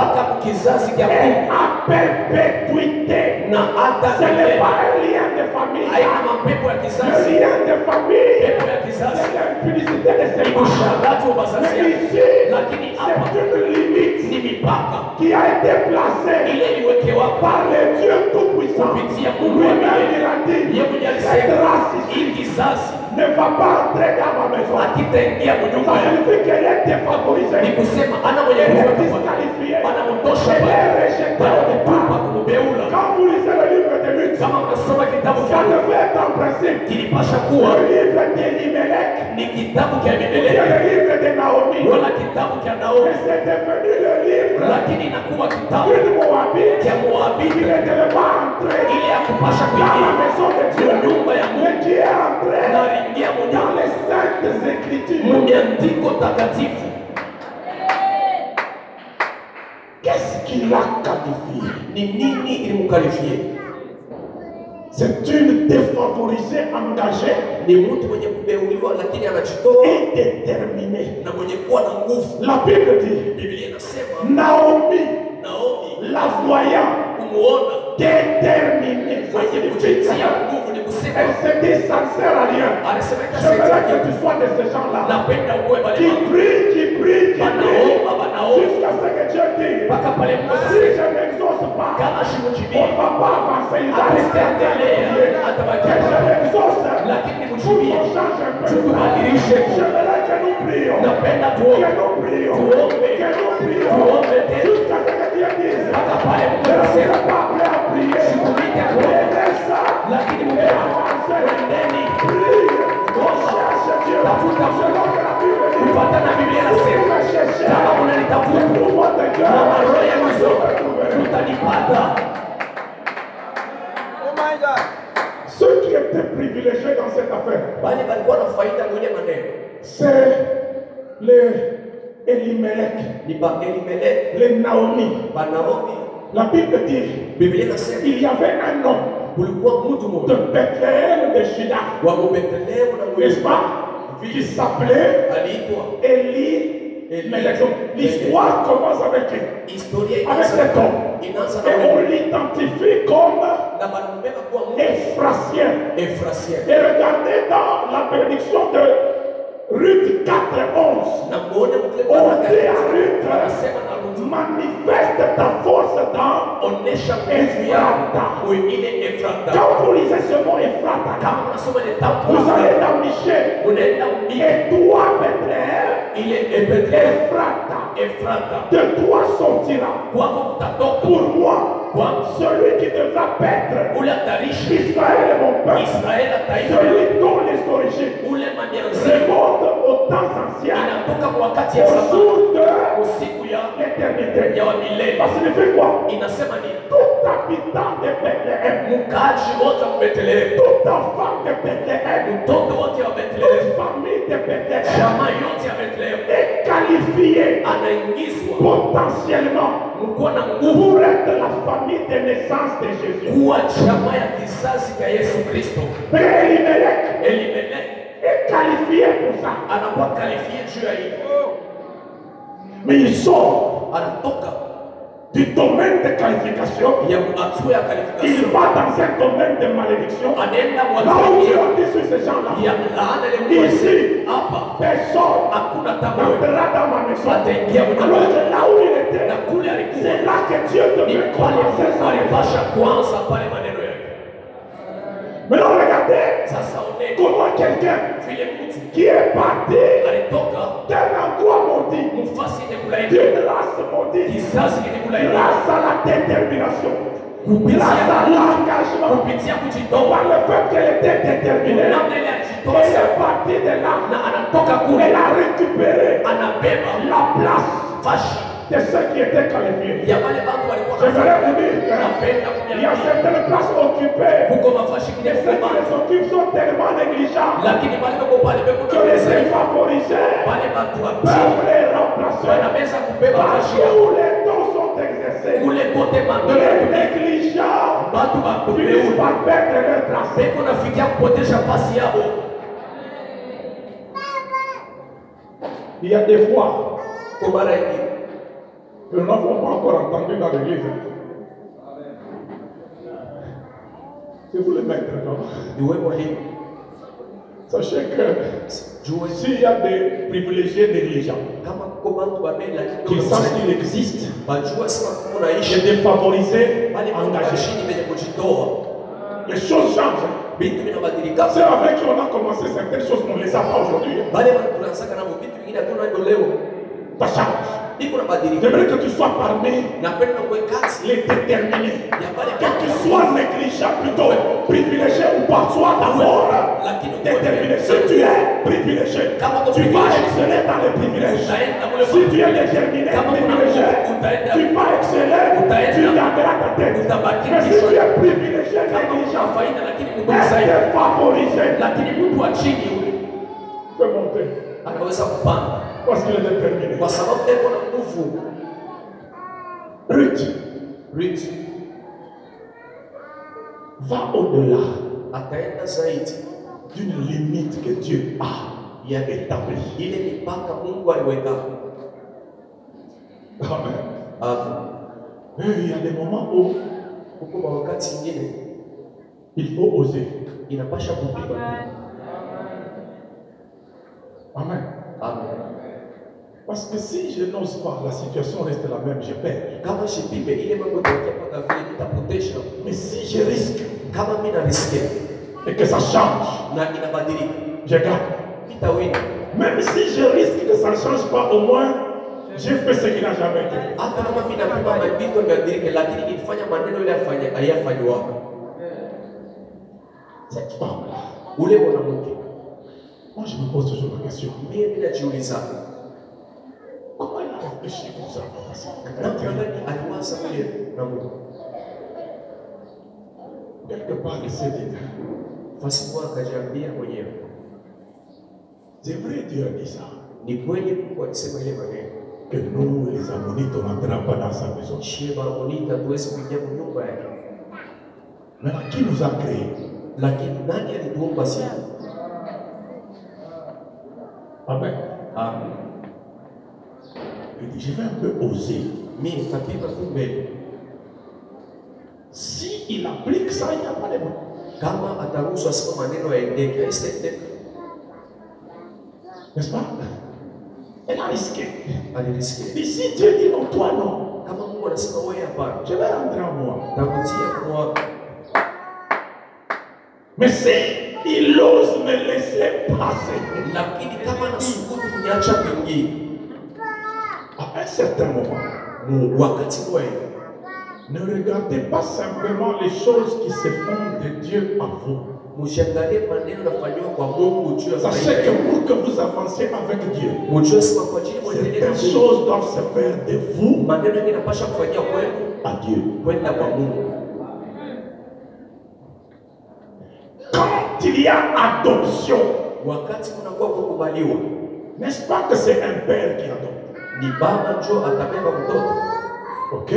à perpétuité. Ce n'est pas un lien de famille. Le lien de famille, c'est l'impudicité de ses parents. Mais ici, c'est une limite qui a été placée par le Dieu Tout-Puissant. Lui-même, il a dit, cette race ici ne va pas entrer dans ma maison. Ça signifie qu'elle est défavorisée. Elle est disqualifiée. Elle est rejetée au départ. Quand vous lisez le livre de Luc, ça devait être en principe le livre d'Elimelech, le livre de Naomi, et c'est devenu le livre d'une Moabite qui ne devait pas entrer dans la maison de Dieu, mais qui est entré dans les saintes écritures. Qu'est-ce qui l'a qualifié? C'est une défavorisée engagée et déterminée. La Bible dit Naomi, la voyant déterminée. Elle se dit ça ne sert à rien. Je voudrais que tu sois de ces gens-là qui prient prie, qui prie, jusqu'à ce que Dieu dise. Si je n'exauce pas, on ne va pas avancer. Ils arrêtent que je l'exauce, pour qu'on change un peu. J'aimerais que nous prions, jusqu'à ce que Dieu dise. Je ne serai pas prêt à prier. Mais laisse ça. Et avancer. Prie. On cherche Dieu. Selon que la Bible dit. Si vous me cherchez, de tout votre cœur, vous Oh my God. ceux qui étaient privilégiés dans cette affaire, c'est les Elimelech, les Naomi. La Bible dit il y avait un homme de Bethléem de Juda, n'est-ce pas, qui s'appelait Elimelech. L'histoire commence avec cet homme. Et on l'identifie comme Ephratien. Et regardez dans la bénédiction de Ruth 4:11. On dit à Ruth, manifeste ta force dans Ephrata. Quand vous lisez ce mot Ephrata, vous allez dans Michée. Et toi, Bethléem, Ephrata, de toi sortira pour moi celui qui devra paître Israël est mon peuple, celui dont les origines remontent aux temps anciens, au jour de l'éternité. Ça signifie quoi? Tout habitant de Bethléem, toute enfant de Bethléem, toute famille de Bethléem est qualifiée potentiellement pour être la famille de naissance de Jésus. Elimelech est qualifié pour ça. Mais il sort du domaine de qualification. Il va dans un domaine de malédiction. Là où Dieu a dit sur ces gens-là, ici, personne n'entrera dans ma maison. Alors que là où il était, c'est là que Dieu devait commencer sa maison. Maintenant regardez comment quelqu'un qui est parti d'un endroit maudit, d'une race maudite, grâce à la détermination, grâce à l'engagement, par le fait qu'elle était déterminée, elle est partie de là, elle a récupéré la place de ceux qui étaient qualifiés. J'aimerais vous dire qu'il y a certaines places occupées et ceux qui les occupent sont tellement négligents que les défavorisés peuvent les remplacer. Partout les dons sont exercés, les négligents finissent par perdre leur place. Il y a des fois que nous n'avons pas encore entendu dans l'église. Si vous le mettez sachez que s'il y a des privilégiés négligents qui savent qu'il existe et des favorisés engagés, les choses changent. C'est avec qui on a commencé certaines choses qu'on ne les a pas aujourd'hui. Ça change. J'aimerais que tu sois parmi les déterminés. Que tu sois négligent plutôt, privilégié ou pas, sois d'abord déterminé. Si tu es privilégié, tu vas exceller dans les privilèges. Si tu es déterminé, privilégié, tu vas exceller, tu garderas ta tête. Mais si tu es privilégié, négligent, et favorisé, tu peux monter. Parce qu'il est déterminé. Ruth va au-delà d'une limite que Dieu a établie. Amen. Il y a des moments où il faut oser. Amen. Parce que si je n'ose pas, la situation reste la même, je perds. Kama shipime ile mambo itakuwa mpaka vile nitapotesha. Mais si je risque Kama mimi na riske et que ça change, na inabadilika, je gagne. nitawina. Même si je risque que ça ne change pas, au moins, j'ai fait ce qu'il n'a jamais été. Hata kama mimi napima mabiko nibadilike, lakini nilifanya maneno ile hayafanywa. Cette femme-là, Ule mwanamke, moi je me pose toujours la question. mimi najiuliza, Comment elle a réfléchi comme ça? namna gani aliwaza ule na Mungu? Quelque part, il s'est dit, Basi kwa akajiambia mwenyewe, c'est vrai, Dieu a dit ça. ni kweli Mungu alisema ile maneno. Que nous, les Ammonites, on n'entrera pas dans sa maison. Shie Bamonita tuwezi kuingia kwa nyumba yake. Maintenant, qui nous a créés? Lakini nani alituumba sisi? Amen. Amen. Il dit, je vais un peu oser. Mimi nitapima tu mbele. Si il applique ça, il n'y a pas de bon. Kama ataruhusu asema maneno yaendeke, isitendeke. N'est-ce pas? Elle a risqué. Aliriske. Et si Dieu dit non, toi non, Kama Mungu anasema wewe hapana, je vais rentrer en moi. takutia kwa. Mais si il ose me laisser passer, Lakini kama anasubutu kuniacha kuingia, à un certain moment, wakati wewe ne regardez pas simplement les choses qui se font de Dieu à vous. mshangalie maneno yanafanywa kwa Mungu juu ya Sachez que pour que vous avanciez avec Dieu, mjue sema kwa ajili mwendelee na certaines Mungu. choses doivent se faire de vous Maneno yengine yanapaswa kufanyia kwenu à Dieu. kwenda kwa Mungu. Quand il y a adoption, Wakati kunakuwa kukubaliwa, n'est-ce pas que c'est un père qui adopte? ni baba ndio atabeba mtoto. Ok?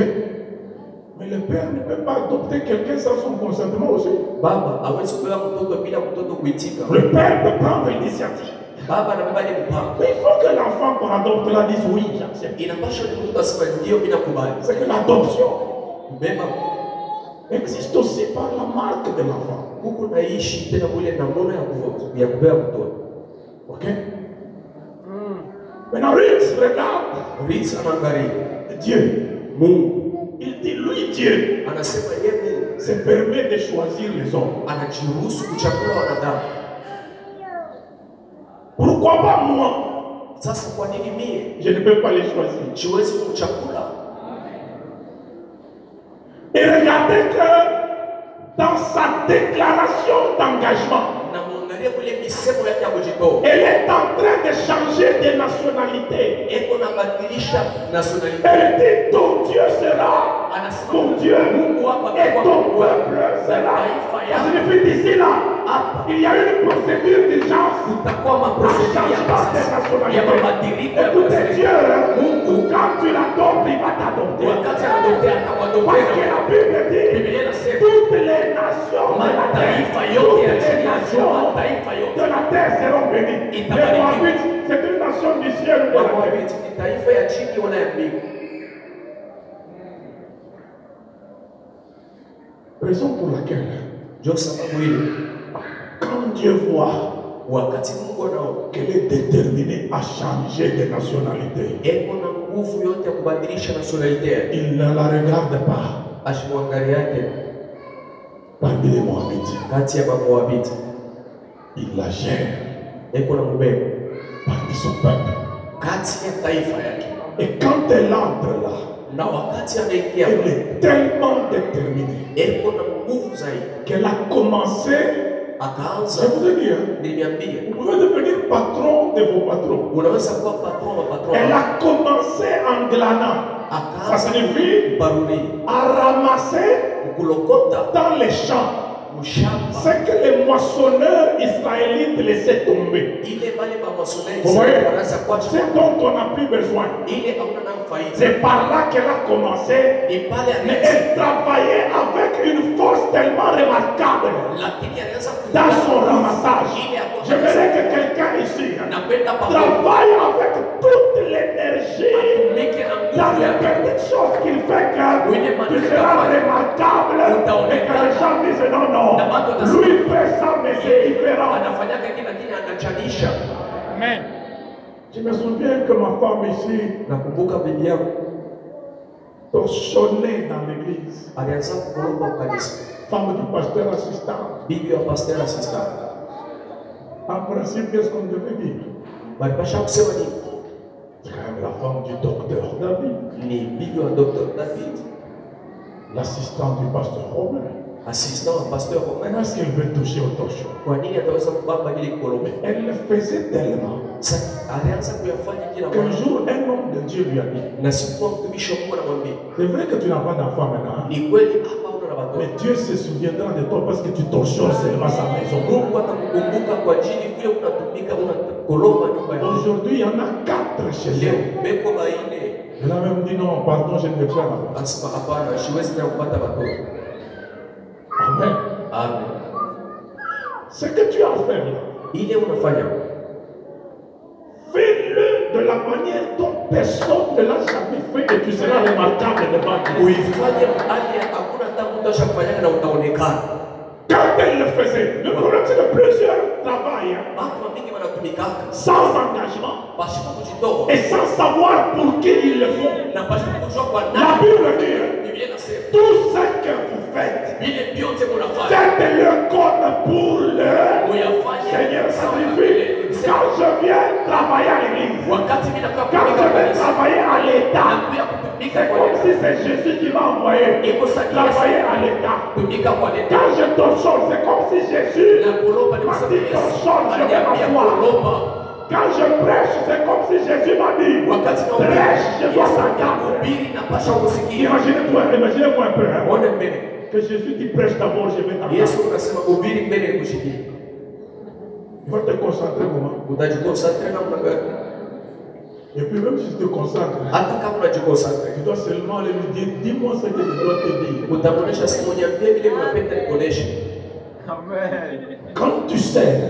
Mais le père ne peut pas adopter quelqu'un sans son consentement aussi. Baba hawezi kubeba mtoto bila mtoto kuitika. Le père peut prendre l'initiative. Baba anabeba ile mpango. Mais il faut que l'enfant qu'on adopte là dise oui, j'accepte. Inapaswa ni mtoto asema ndio mimi nakubali. C'est que l'adoption Kubeba existe aussi par la marque de l'enfant. huku naishi tena ile namna ya kubeba mtoto. Ok? Maintenant, Ruth regarde Ritz anaangalia Dieu. Mungu, Il dit, lui, Dieu, anasema yeye Mungu se permet de choisir les hommes. anajiruhusu kuchagua wanadamu. Pourquoi pas moi? Sasa kwa nini mie Je ne peux pas les choisir. siwezi kuchagua? Et regardez que dans sa déclaration d'engagement, Na muangalie kule misemo yake ya kujitoa, elle est en train de changer de nationalité. eko nabadilisha nationality. Elle dit, ton Dieu sera Anasema mon Dieu Mungu wako et atakuwa ton Mungu wako. peuple sera. Taifa Ça yako signifie d'ici là, hapa il y a une procédure d'urgence. kutakuwa maprocedure ya sasa ya mabadiliko ya Écoutez Dieu, Mungu quand tu l'adoptes, il va t'adopter. wakati anatokea Parce que atawadopea. la Bible dit, Biblia inasema toutes les nations de la terre, mataifa yote ya toutes les chini ya jua, nations mataifa de yote la terre seront bénies. Les Moabites, c'est une nation du ciel ou de la terre. Moabiti ni taifa ya chini wala ya mbingu. Raison pour laquelle, Ndio sababu ile quand Dieu voit wakati Mungu anaona qu'elle est déterminée à changer de nationalité, eko na nguvu yote ya kubadilisha nationality yake, il ne la regarde pas ashimwangaliake parmi les Moabites. kati ya Moabiti, Il la gère eko na mbele parmi son peuple. kati ya taifa yake, Et quand elle entre là, na wakati anaingia elle est tellement déterminée eko na nguvu zaidi, qu'elle a commencé, je akaanza vous ai dit, hein, niliambia, vous pouvez devenir patron de vos patrons. unaweza kuwa patron wa patron. Elle a commencé en glanant. Ça Akaanza signifie baruni à ramasser kulokota dans les champs mshamba ce que les moissonneurs israélites laissaient tomber. ile bale bamasoneli Vous voyez, wanaanza kuacha c'est dont on n'a plus besoin. ile hauna na faida. C'est par là qu'elle a commencé. Ni pale Mais anaanza, elle travaillait avec une force tellement remarquable lakini anaanza dans son ramassage. ile hapo. J'aimerais que quelqu'un ici Napenda pamoja travaille avec toute l'énergie mike na dans nguvu les yake. petites choses qu'il fait que tu seras remarquable et que les gens disent non, non, lui fait ça mais c'est différent. Anafanyaga kila kitu anachanisha. Amen. Je me souviens que ma femme ici Nakumbuka bibi yangu torchonnait dans l'église. alianza kuomba kwa kanisa. Femme du pasteur assistant. Bibi wa pastor assistant. En principe, qu'est-ce qu'on devait dire? Walipasha kusema nini? C'est quand même la femme du docteur David. Ni bibi wa Dr. David, L'assistant du pasteur Romain. assistant wa pasteur Romain. Maintenant, est-ce qu'elle veut toucher au torchon? Kwa nini ataweza kubamba ile kolombe? Elle le faisait tellement Alianza kuyafanya kila qu'un mara. jour, un homme de Dieu lui a dit, Na siku mtumishi wa Mungu anamwambia, c'est vrai que tu n'as pas d'enfant maintenant, ni kweli hapa una na watoto. mais Dieu se souviendra de toi parce que tu torchonnes seulement sa maison. Mungu atakukumbuka kwa ajili vile unatumika unakolomba nyumba yako. Aujourd'hui, il y en a 4 chez Leo eux. beko baine. Elle a même dit non, pardon, je ne veux pas. Anasema hapana, siwezi tena kupata watoto. Amen. Amen. Ce que tu as fait là, Ile unafanya fais-le de la manière dont personne ne l'a jamais fait et tu seras remarquable devant Dieu. uifanye hali ya hakuna hata mtu ashafanya na utaonekana. Quand elle le faisait, le problème c'est que plusieurs travaillent Watu mingi wanatumikaka sans engagement pasipo kujitoa et sans savoir pour qui ils le font. na pasipo kujua kwa La nani. Bible dit, Biblia inasema tout ce que vous faites, vile vyote mnafanya faites-le comme pour le muyafanye Seigneur. Ça sawa signifie, vile. quand je viens travailler à l'église, Wakati mimi nakaa quand je kutumika vais kanisa travailler à l'État, nakuya kutumika c'est kwa comme leta si c'est Jésus qui m'a envoyé iko sakia travailler à l'État. kutumika kwa leta Quand je torchonne, c'est comme si Jésus na kulomba ni m'a kusema dit Yesu torchonne, je vais aliniambia m'asseoir. kulomba. Quand je prêche, c'est comme si Jésus m'a dit Wakati prêche, je dois Yesu s'entendre. anahubiri na pasha kusikia. Imaginez-moi un peu. Hein. Muone mbele. Que Jésus dit prêche d'abord, je vais t'entendre. Yesu anasema hubiri mbele ya kushikia. Il faut te concentrer moment. Utajikonsantre namna gani? Et puis même si tu te concentres, Hata kama unajikonsantre, tu dois seulement aller lui dire, dis-moi ce que je dois te dire. utamuonesha simu niambie vile unapenda nikuoneshe. Amen. Quand tu sers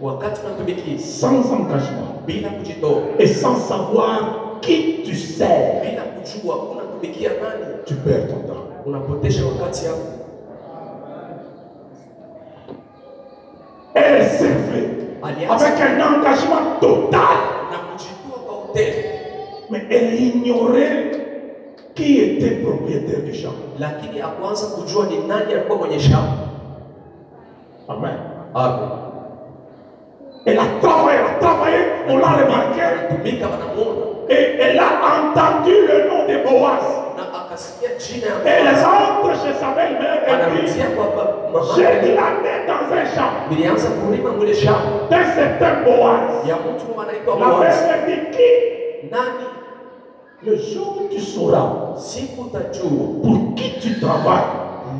Wakati unatumikia sans engagement bila kujitoa, et sans savoir qui tu sers, bila kujua unatumikia nani, tu perds ton temps. unapotesha wakati yako. Elle servait Alianza avec un engagement total, na kujitoa kwa utele, mais elle ignorait qui était propriétaire du champ. lakini hakuanza kujua ni nani alikuwa mwenye shamba. Amen. Amen. Elle a travaillé, on l'a remarqué, Anatumika wanamuona et elle a entendu le nom de Boaz. na akasikia jina Elle ya Boazi. rentre chez sa belle-mère et dit, Anarudia kwa mama j'ai yake. glané dans un champ Nilianza kulima mwile shamba d'un certain Boaz. ya mtu anaitwa La Boazi. belle-mère dit, qui? Nani? Le jour où tu sauras Siku utajua pour qui tu travailles,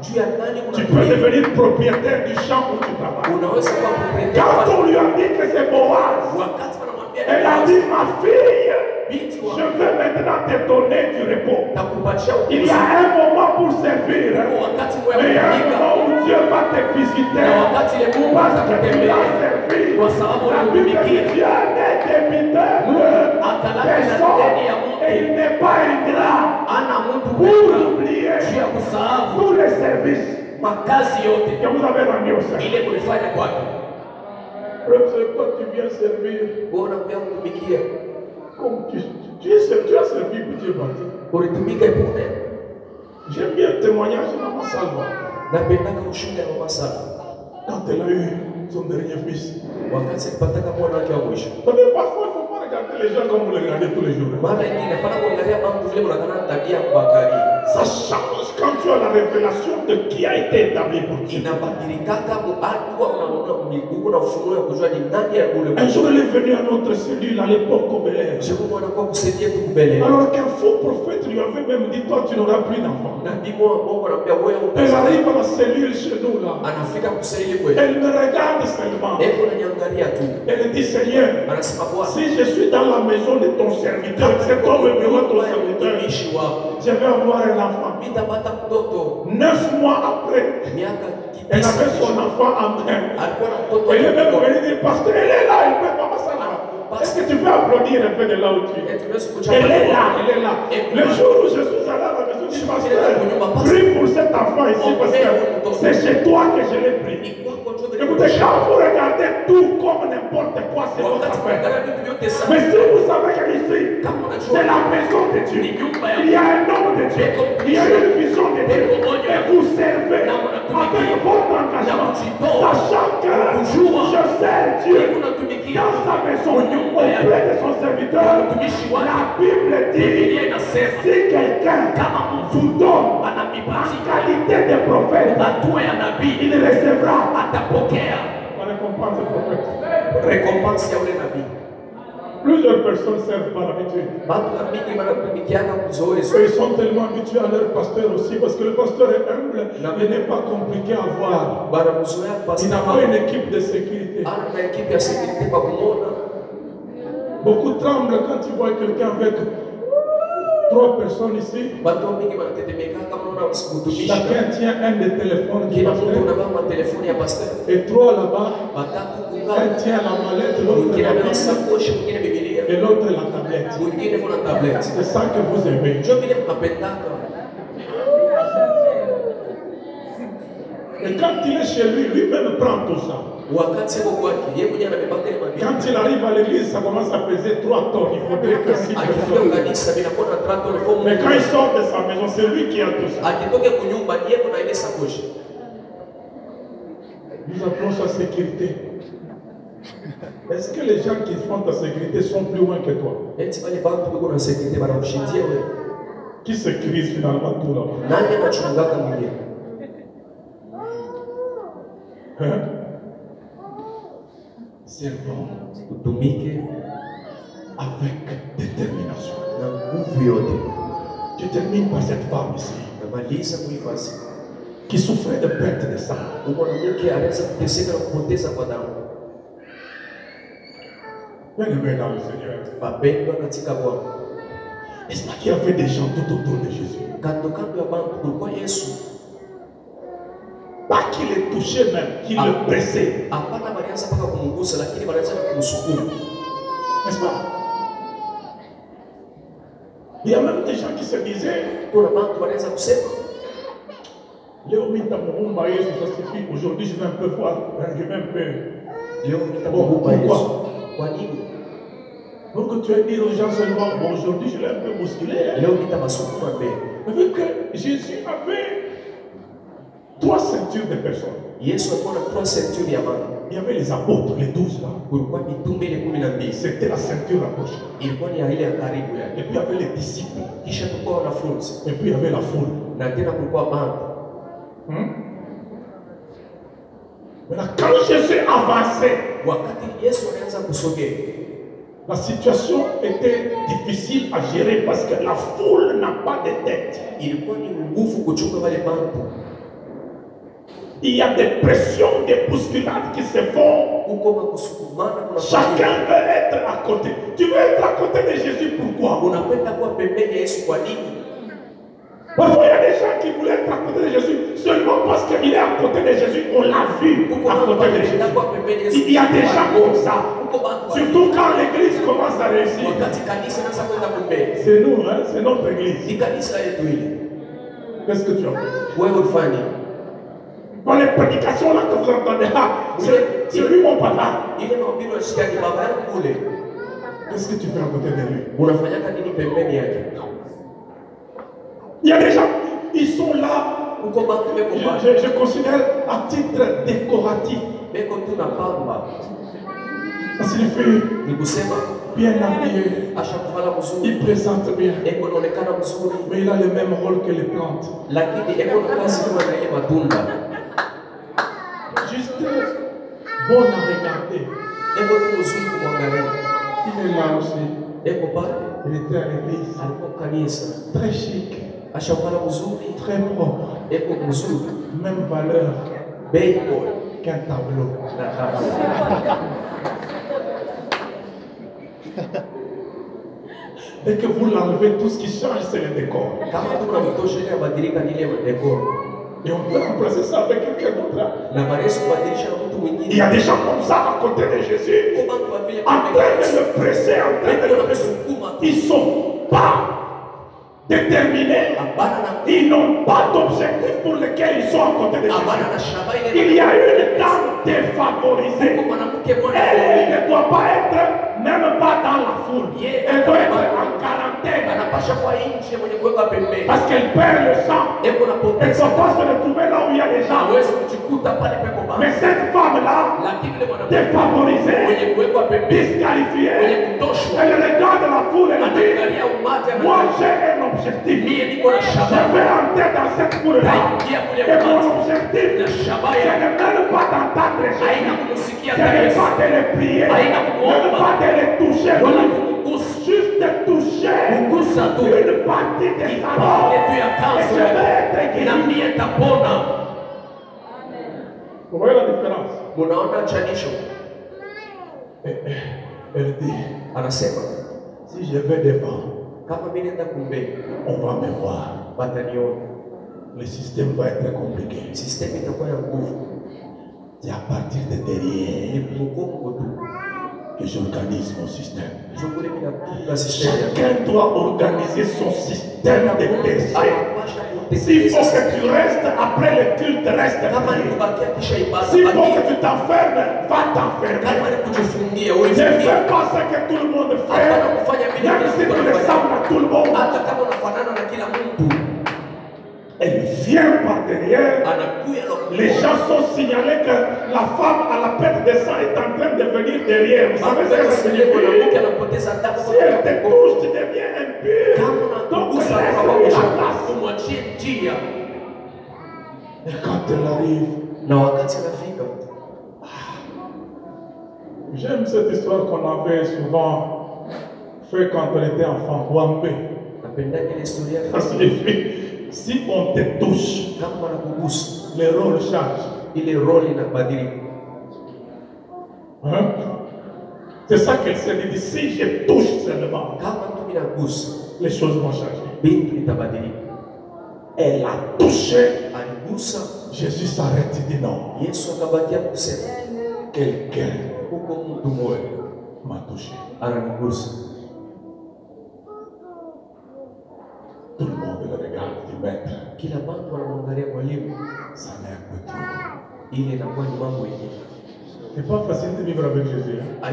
juu ya nani tu peux unatumika. devenir propriétaire du champ où tu travailles. Unaweza kuwa proprietaire Quand on wa lui a dit que c'est Boaz, wakati wanamwambia elle a dit, ma fille, binti je wa veux maintenant te donner du repos. takupatia Il y a un moment pour servir, wakati mais il y a un kutumika moment où Dieu va te visiter. na wakati ile Mungu Parce que tu atakutembelea l'as servi. kwa sababu La Bible dit unamtumikia. Dieu n'est débiteur Mungu de akalala na personne deni ya et il mtu, n'est pas ingrat ana mtu pour mwema oublier juu ya kusahau tous les services makazi yote que vous avez rendus au Seigneur. ile kulifanya kwake. C'est toi tu viens servir Wewe unakuja kutumikia, comme tu as servi pour Dieu bâti. ulitumika ipone. J'aime bien le témoignage de Maman Salva Napendaka ushuhuda wa mama sana quand elle a eu son dernier fils. wakati alipataka mwana wake wa mwisho. Parce que parfois il ne faut pas regarder les gens comme vous les regardez tous les jours. Mara nyingine hapana kuangalia mambo vile mnakana tabia kuangalia. Ça change quand tu as la révélation de qui a été établi pour qui. Inabadilikaka muadwa unaona migugu na ufunuo ya kujua ni nani ya ule. Un jour, elle est venue à notre cellule à l'époque au Bel-Air. Siku anakuwa kusaidia tu mbele. Alors qu'un faux prophète lui avait même dit, toi tu n'auras plus d'enfant. Na ndipo Mungu anambia wewe Elle utazaa. arrive à la cellule chez nous là. Anafika kusaidia kwetu. Elle me regarde seulement. Eko ananiangalia tu. Elle dit, Seigneur, Anasema Bwana, si je suis dans la maison de ton serviteur, c'est comme le bureau de ton serviteur, mtumishi wako. je vais avoir un enfant. Nitapata mtoto 9 mois après, miaka elle tisa. avait son enfant en main. Alikuwa na mtoto Elle est même mdogo. venue dire, pasteur, elle est là, elle peut pas passer là. Est-ce que tu peux applaudir un peu de là où tu es? Elle est là, elle est là. Le jour où je suis allé à la maison du pasteur, prie pour cet enfant ici parce que c'est chez toi que je l'ai pris. Écoutez, quand vous regardez tout comme n'importe quoi, c'est votre affaire. Mais si vous C'est la maison de Dieu. Il y a un nom de Dieu. Il y a une vision de Dieu. Et vous servez avec votre engagement, sachant que je sers Dieu dans sa maison, auprès de son serviteur. La Bible dit, si quelqu'un vous donne en qualité de prophète, il recevra la récompense de prophète. Plusieurs personnes servent par l'habitude. Ils sont tellement habitués à leur pasteur aussi, parce que le pasteur est humble, il n'est pas compliqué à voir. Il n'a pas une équipe de sécurité. Beaucoup tremblent quand ils voient quelqu'un avec 3 personnes ici. Chacun tient un des téléphones du pasteur. Et 3 là-bas. Un tient la mallette, l'autre la Bible, et l'autre la tablette. C'est ça que vous aimez. Et quand il est chez lui, lui-même prend tout ça. Quand il arrive à l'église, ça commence à peser 3 tonnes. Il faudrait que 6 personnes. Mais quand il sort de sa maison, c'est lui qui a tout ça. Nous appelons ça sécurité. Est-ce que les gens qui font ta sécurité sont plus loin que toi? Qui sécurise finalement tout là-bas? Hein? Servons avec détermination. Je termine par cette femme ici qui souffrait de perte de sang. Bien-aimé dans le Seigneur. Est-ce qu'il y avait des gens tout autour de Jésus? Pas qu'il les touchait même, qu'il le pressait. N'est-ce pas? Il y a même des gens qui se disaient, aujourd'hui je vais un peu voir, je vais un peu. Pourquoi? Pour que tu aies dit aux gens seulement, bon, aujourd'hui je l'ai un peu bousculé. Vu que Jésus avait 3 ceintures de personnes. Il y avait les apôtres, les 12 là. C'était la ceinture rapprochée. Et puis il y avait les disciples. Et puis il y avait la foule. Maintenant, quand Jésus avançait, la situation était difficile à gérer parce que la foule n'a pas de tête. Il y a des pressions, des bousculades qui se font. Chacun veut être à côté. Tu veux être à côté de Jésus, pourquoi? Parfois, il y a des gens qui voulaient être à côté de Jésus seulement parce qu'il est à côté de Jésus. On l'a vu à côté de Jésus. Il y a des gens comme ça. Surtout quand l'église commence à réussir. C'est nous, hein? C'est notre église. Qu'est-ce que tu as fait? Dans les prédications là que vous entendez, c'est lui mon papa. Qu'est-ce que tu fais à côté de lui? Il y a des gens, ils sont là, je considère à titre décoratif. Ça signifie bien habillé, il présente bien, mais il a le même rôle que les plantes. Juste bon à regarder. Il est là aussi. Il était à l'église. Très chic. Très propre. Même valeur qu'un tableau. Dès que vous l'enlevez, tout ce qui change, c'est le décor. Et on peut remplacer ça avec quelqu'un d'autre. Il y a des gens comme ça à côté de Jésus, en train de le presser, en train de le presser. Ils ne sont pas déterminés. Ils n'ont pas d'objectif pour lequel ils sont à côté de Jésus. Il y a une dame défavorisée. Elle ne doit pas être même même pas dans la foule. Elle doit être en quarantaine. Parce qu'elle perd le sang. Elle ne peut pas se retrouver là où il y a des gens. Mais cette femme-là, défavorisée, disqualifiée, elle regarde la foule et elle dit, moi j'ai un objectif. Je vais entrer dans cette foule-là. Et mon objectif, c'est de même pas d'entendre les gens. C'est de pas de les prier. Même pas de les toucher. Juste de toucher une partie des salons. Et je vais être guéri. Vous voyez la différence? Elle dit, si je vais devant, on va me voir. Le système va être compliqué. C'est à partir de derrière que j'organise mon système. Chacun doit organiser son système de pensée. S'il faut que tu restes après le culte, reste. S'il faut que tu t'enfermes, va t'enfermer. Ne fais pas ce que tout le monde fait. Même si tu ressembles à tout le monde. Elle vient par derrière. Les gens sont signalés que la femme à la perte de sang est en train de venir derrière. Vous savez ce que ça signifie? Si elle te touche, tu deviens impur. Donc laisse-lui la place. Et quand elle arrive, j'aime cette histoire qu'on avait souvent fait quand on était enfant. Wambé. Ça signifie, si on te touche, le rôle change. Hein? C'est ça qu'elle s'est dit. Si je touche seulement, les choses vont changer. Elle a touché. Jésus s'arrête et dit non. Quelqu'un m'a touché. Tout le monde le regarde du maître. Ça n'est un peu trop. C'est pas facile de vivre avec Jésus. Hein?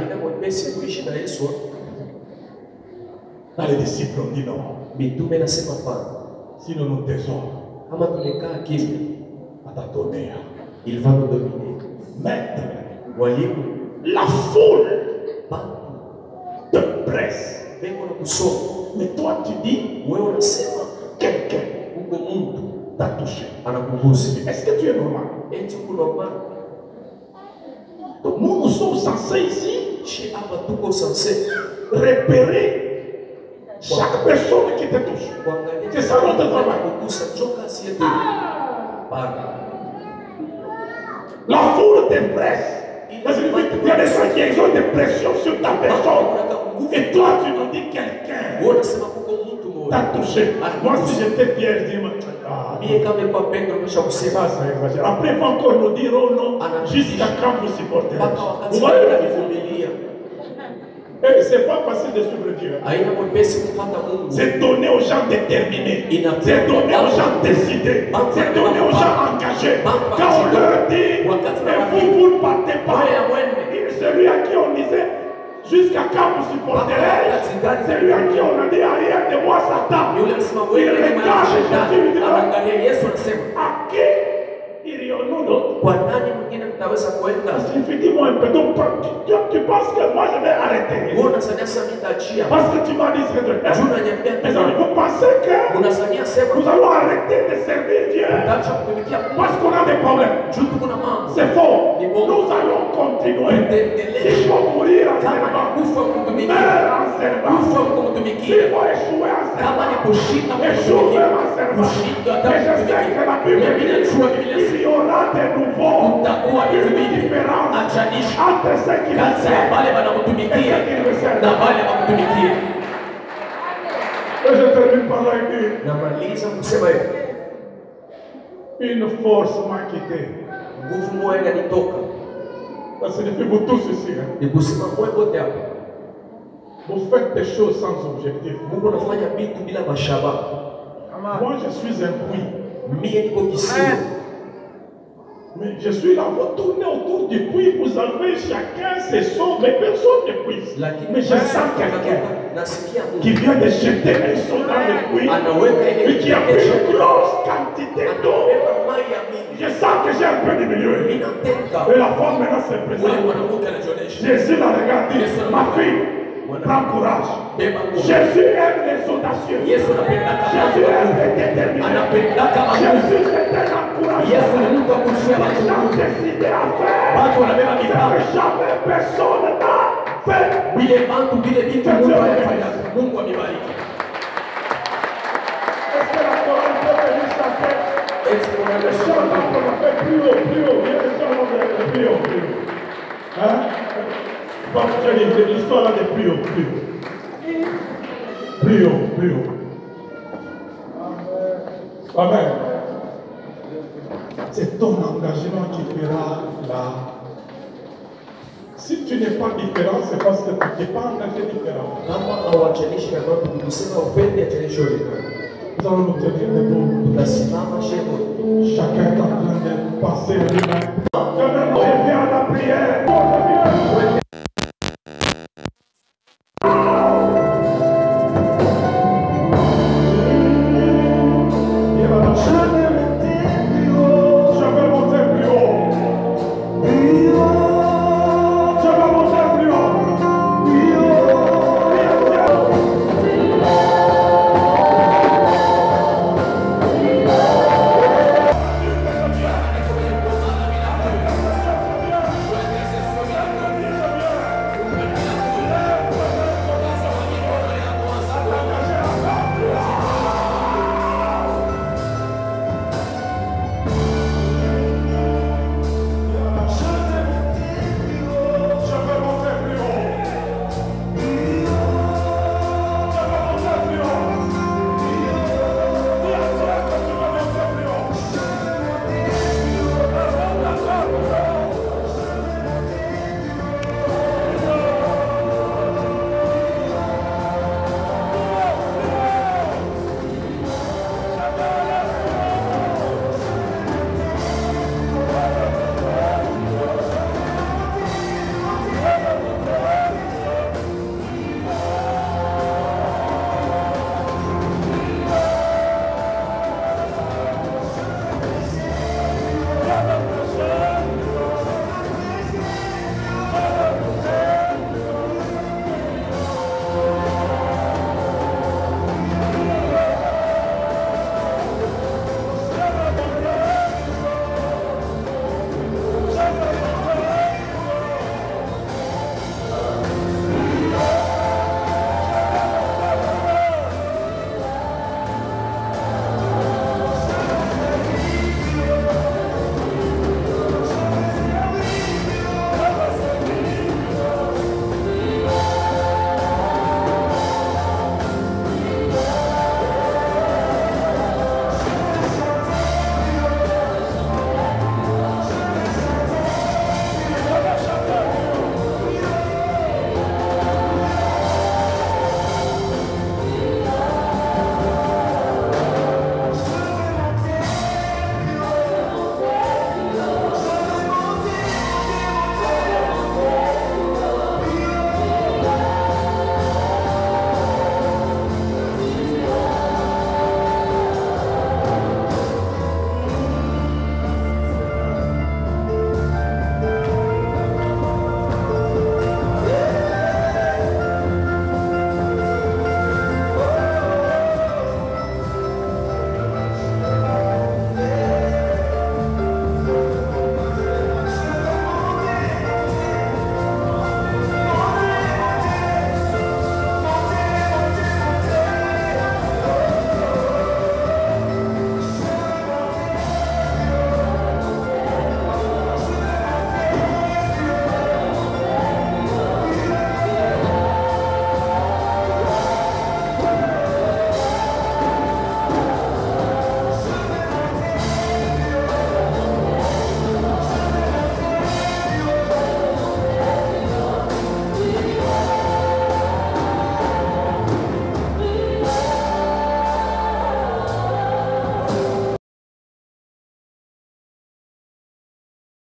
Dans les disciples ont dit non. Si nous nous taisons, à ta donner, il va nous dominer. Maître, Voyez-vous, la foule te presse. Mais toi tu dis, quelqu'un t'a touché. Est-ce que tu es normal? Donc nous sommes censés ici repérer chaque personne qui te touche. C'est ça notre travail. La foule te presse. Parce qu'il y a des gens qui ont des pressions sur ta personne. Et toi, tu nous dis quelqu'un t'a touché. Moi, si j'étais Pierre, je dis, après, il faut encore nous dire, oh non, jusqu'à quand vous supportez. Vous voyez la différence? Et c'est pas facile de suivre Dieu. C'est donner aux gens déterminés. C'est donner aux gens décidés. C'est donner aux gens engagés. Quand on leur dit, mais vous ne partez pas. Celui à qui on disait, jusqu'à quand vous supporterez, celui à qui on a dit, arrière de moi, Satan. Il regarde Jésus, il dit, à qui irions-nous donc? Dis-moi un peu, donc tu penses que moi je vais arrêter? Parce que tu m'as dit ce que tu fais. Mais vous pensez que nous allons arrêter de servir Dieu parce qu'on a des problèmes? C'est faux. Nous allons continuer. Il faut mourir en servant, meurs en servant, il faut échouer en servant, échouer en servant. Et je sais que la Bible dit qu'il y aura des nouveaux, une différence entre ceux qui le servent et ceux qui ne le servent pas. Et je termine par là et dis, une force m'a quitté. Ça signifie vous tous ici. Hein? Vous faites des choses sans objectif. Moi je suis un puits. Mais je suis là, vous tournez autour du puits, vous avez chacun ses sons, mais personne ne puise. Mais je sens quelqu'un qui vient de jeter un son dans le puits et qui a pris une grosse quantité d'eau. Je sens que j'ai un peu diminué. Et la femme maintenant se présente. Jésus la regarde, dit, ma fille, prends courage. Jésus aime les audacieux. Jésus aime les déterminés. Jésus c'est un encouragement. Les gens décidés à faire ce que jamais personne n'a fait. Est-ce que la chorale peut venir chanter? Le chant qu'on a fait plus haut, plus haut. Il y a des chants plus haut, plus haut. Hein? Comme je dis, l'histoire là de plus haut, plus haut. Plus haut, plus haut. Amen. C'est ton engagement qui fera là. Si tu n'es pas différent, c'est parce que tu n'es pas engagé différent. Nous allons nous tenir debout. Chacun est en train de passer lui-même. Je viens à la prière.